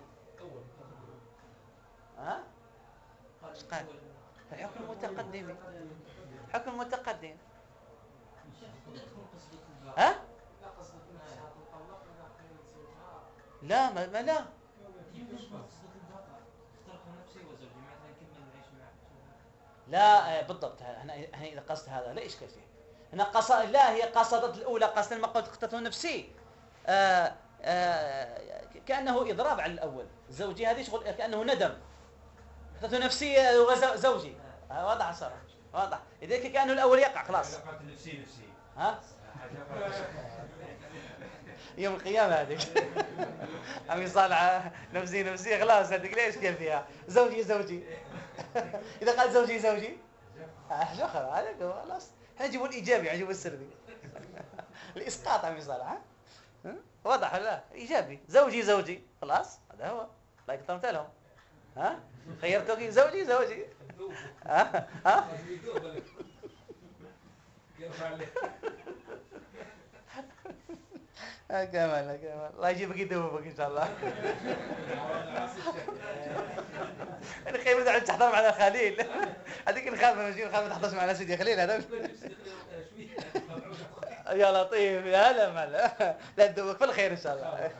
قال الحكم المتقدم، حكم المتقدم. لا ما لا لا بالضبط. هنا إذا قصد هذا لا إشكال فيه. هنا لا هي قصدت الأولى، قصد لما قلت اخترت نفسي كأنه إضراب على الأول، زوجي هذه شغل كأنه ندم، اخترت نفسي وزوجي، واضح صراحة، واضح. إذا كأنه الأول يقع خلاص. نفسي يوم القيامة هذيك عمي صالح نفسي خلاص، هذيك ليش كيف فيها زوجي إذا قال زوجي شو خلاص احنا نجيبوا الإيجابي نجيبوا السلبي الإسقاط عمي صالح. واضح ولا إيجابي؟ زوجي خلاص، هذا هو. لا كثرت لهم خيرتك زوجي كمان الله يجيبك يدوبك ان شاء الله. انا خايف تعود تحضر معنا خليل، هذيك الخالفه ماشي الخالفه تحضر معنا سيدي خليل هذا. يا لطيف يا هلا مهلا، لا تدوبك في الخير ان شاء الله.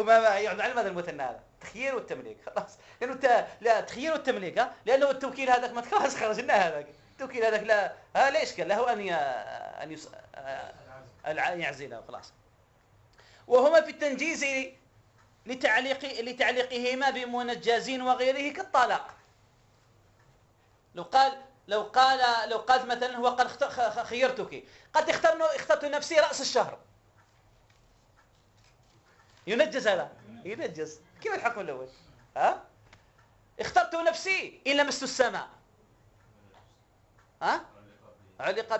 هما يعود على ماذا المثنى هذا؟ التخيير والتمليك خلاص، لانه لا التخيير والتمليك لانه التوكيل هذاك ما خلاص خرجنا هذاك التوكيل هذاك لا اشكال له ان يعزله خلاص. وهما في التنجيز لتعليقهما بمنجز وغيره كالطلاق. لو قالت مثلا هو قد خيرتك، قد اخترت نفسي رأس الشهر، ينجز هذا، ينجز. كيف الحكم الأول؟ ها؟ اخترت نفسي إن لمست السماء. ها؟ علق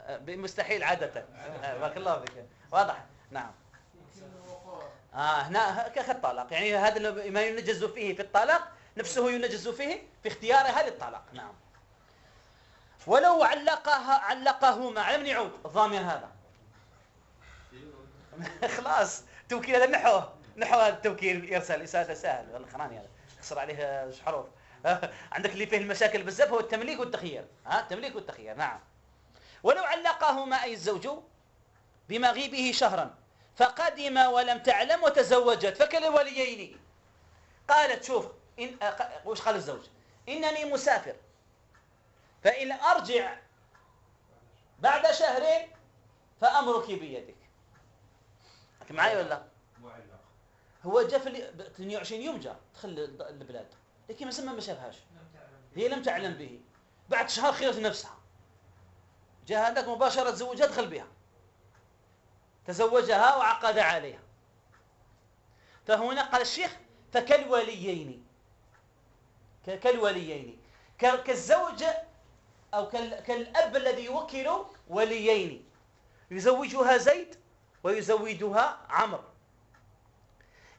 بمستحيل عادة. بارك الله فيك. واضح؟ نعم. هنا كالطلاق، يعني هذا ما ينجز فيه في الطلاق نفسه ينجز فيه في اختيارها للطلاق. نعم. ولو علقهما على من يعود الضامر هذا. خلاص توكيل هذا نحو هذا التوكيل يرسل سهل والله خراني هذا خسر عليه حروف. عندك اللي فيه المشاكل بزاف هو التمليك والتخيير. التمليك والتخيير. نعم. ولو علقهما أي الزوج بمغيبه شهرا فقدم ولم تعلم وتزوجت فكالوليين. قالت شوف وش قال الزوج؟ إنني مسافر فإن أرجع بعد شهرين فأمرك بيدك. معي ولا؟ هو جاء في 22 يوم جاء دخل البلاد لكن ما شافهاش، هي لم تعلم به. بعد شهر خيرت نفسها جاء هذاك مباشرة تزوجها دخل بها تزوجها وعقد عليها. فهنا قال الشيخ فكالوليين كالزوج أو كالأب الذي يوكل وليين يزوجها زيد ويزوجها عمرو.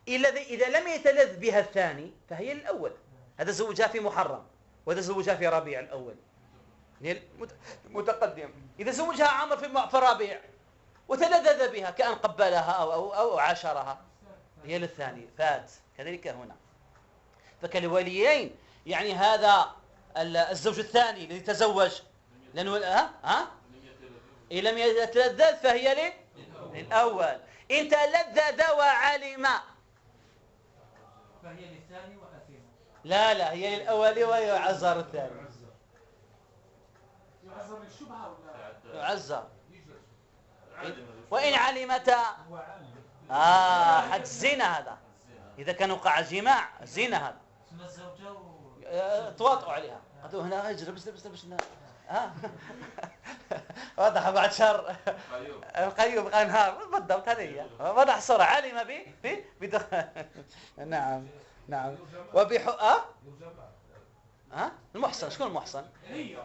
إذا لم يتلذ بها الثاني فهي الأول. هذا زوجها في محرم وهذا زوجها في ربيع الأول متقدم. إذا زوجها عمرو في ربيع وتلذذ بها كأن قبلها أو عاشرها هي للثاني فات. كذلك هنا فكالوليين يعني هذا الزوج الثاني الذي تزوج لأنه إن لم يتلذذ فهي للأول. إن تلذذ وعلم فهي للثاني وأثيم. لا هي للأول ويعزر الثاني. يعزر للشبهة ولا يعزر وإن علمت حد الزنا هذا إذا كان وقع جماع زنا هذا اسم الزوجة تواطؤوا عليها قالوا هنا اجرب بس واضح بعد شهر القيوم انهار بالضبط هذه هي واضح صورة علم نعم المحصن. شكون المحصن؟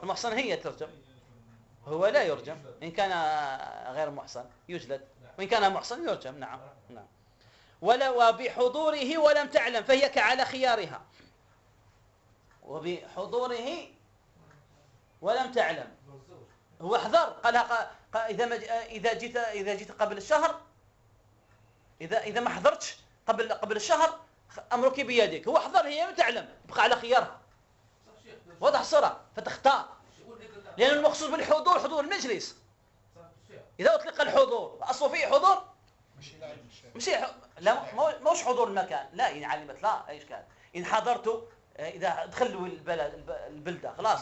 المحصن هي ترجم، هو لا يرجم إن كان غير محصن يجلد وإن كان محصن يرجم. نعم. وبحضوره ولم تعلم فهي كعلى خيارها. وبحضوره ولم تعلم هو احذر قالها إذا جيت قبل الشهر إذا ما حضرتش قبل الشهر أمرك بيدك. هو احذر هي ما تعلم تبقى على خيارها. واضح الصورة فتختار لأن المقصود بالحضور حضور المجلس. إذا أطلق الحضور أصل فيه حضور مش لا مش حضور المكان لا إن علمت لا أي إشكال. إن حضرت إذا دخلوا البلدة خلاص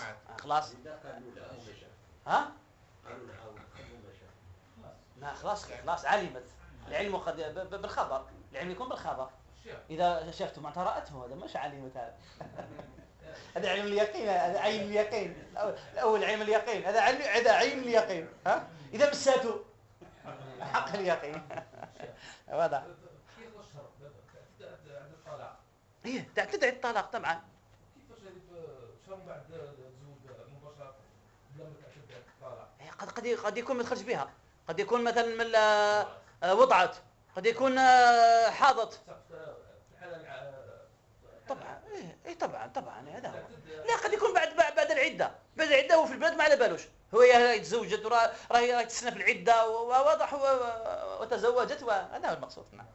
لا خلاص علمت. العلم قد بالخبر العلم يكون بالخبر. إذا شفته معناتها رأته هذا مش علمت هذا علم اليقين. هذا عين اليقين الأول علم اليقين هذا عين اليقين. إذا مساته حق اليقين. واضح. كيف الشهر عند الطلاق؟ إيه تدعي الطلاق طبعا. كيفاش شهر بعد الزوج مباشرة لما تعتد الطلاق؟ قد يكون ما دخلش بها، قد يكون مثلا من وضعت، قد يكون حاضت. طبعا طبعا هذا لا قد يكون بعد العده هو في البلد ما على بالوش هو يتزوجت راهي تسنى في العده وواضح وتزوجت وهذا هو المقصود. نعم.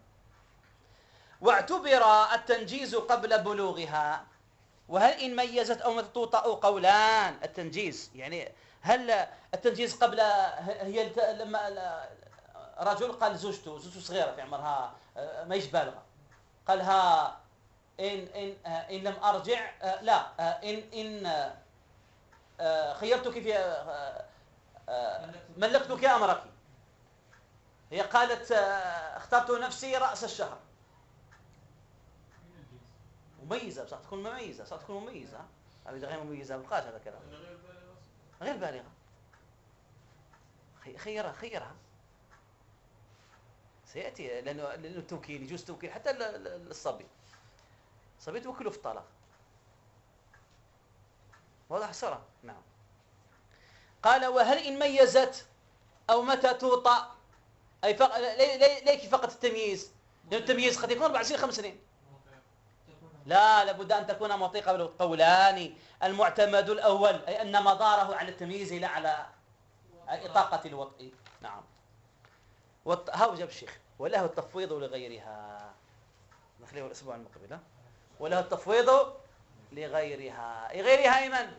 واعتبر التنجيز قبل بلوغها. وهل إن ميزت أو تطأ قولان. التنجيز يعني هل التنجيز قبل هي لما رجل قال زوجته صغيرة في عمرها ما يش بالغة قالها إن لم أرجع لا إن خيرتك في ملكتك أمرك. هي قالت اخترت نفسي رأس الشهر. مميزة بصح تكون مميزة صح تكون مميزة. إذا غير مميزة بقاش هذا كلام غير بالغة. خيرها سيأتي لأنه التوكيل يجوز توكيل حتى الصبي. الصبي توكله في الطلاق. واضح الصورة؟ نعم. قال وهل إن ميزت أو متى توطأ، أي ليش فقط التمييز؟ لأن التمييز قد يكون 4 سنين 5 سنين. لا، لابد أن تكون موطئة قبل قولان. المعتمد الأول أي أن مداره على التمييز لا على إطاقة الوطء. نعم. ها جاب الشيخ وله التفويض لغيرها. نخليه الأسبوع المقبل. وله التفويض لغيرها. غيرها أي من؟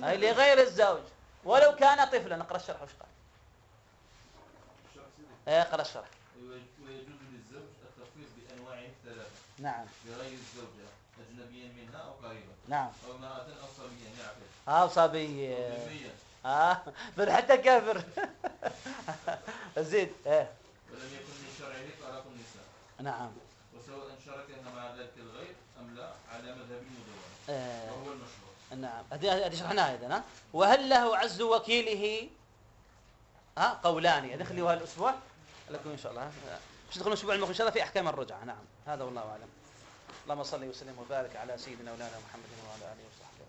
أي لغير الزوج ولو كان طفلا. نقرأ الشرح وش قال. اقرأ الشرح. ويجوز للزوج التفويض بأنواع 3. نعم. لغير الزوجة أجنبيا منها أو قريبا. نعم. أو امرأة أو صبيا يعقل. أو صبي. بل حتى كافر. زيد. ولم يكن من شرعه طلاق النساء. نعم. وسواء شاركها مع ذلك الغير أم لا على مذهب المدونة وهو المشهور. نعم. هذه شرحناها إذن. وهل له عز وكيله قولان. نخليها الأسبوع لكم إن شاء الله. مش ندخل الأسبوع المقبل إن شاء الله في أحكام الرجعة. نعم. هذا والله أعلم. اللهم صل وسلم وبارك على سيدنا مولانا محمد وعلى آله وصحبه.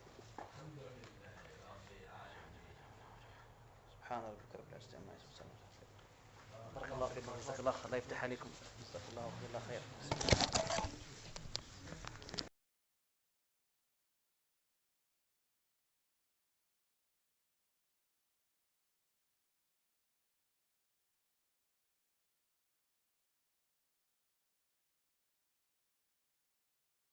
سبحان ربك رب العزة عما يصفون. بارك الله فيكم. جزاك الله خير. الله يفتح عليكم. جزاك الله خير.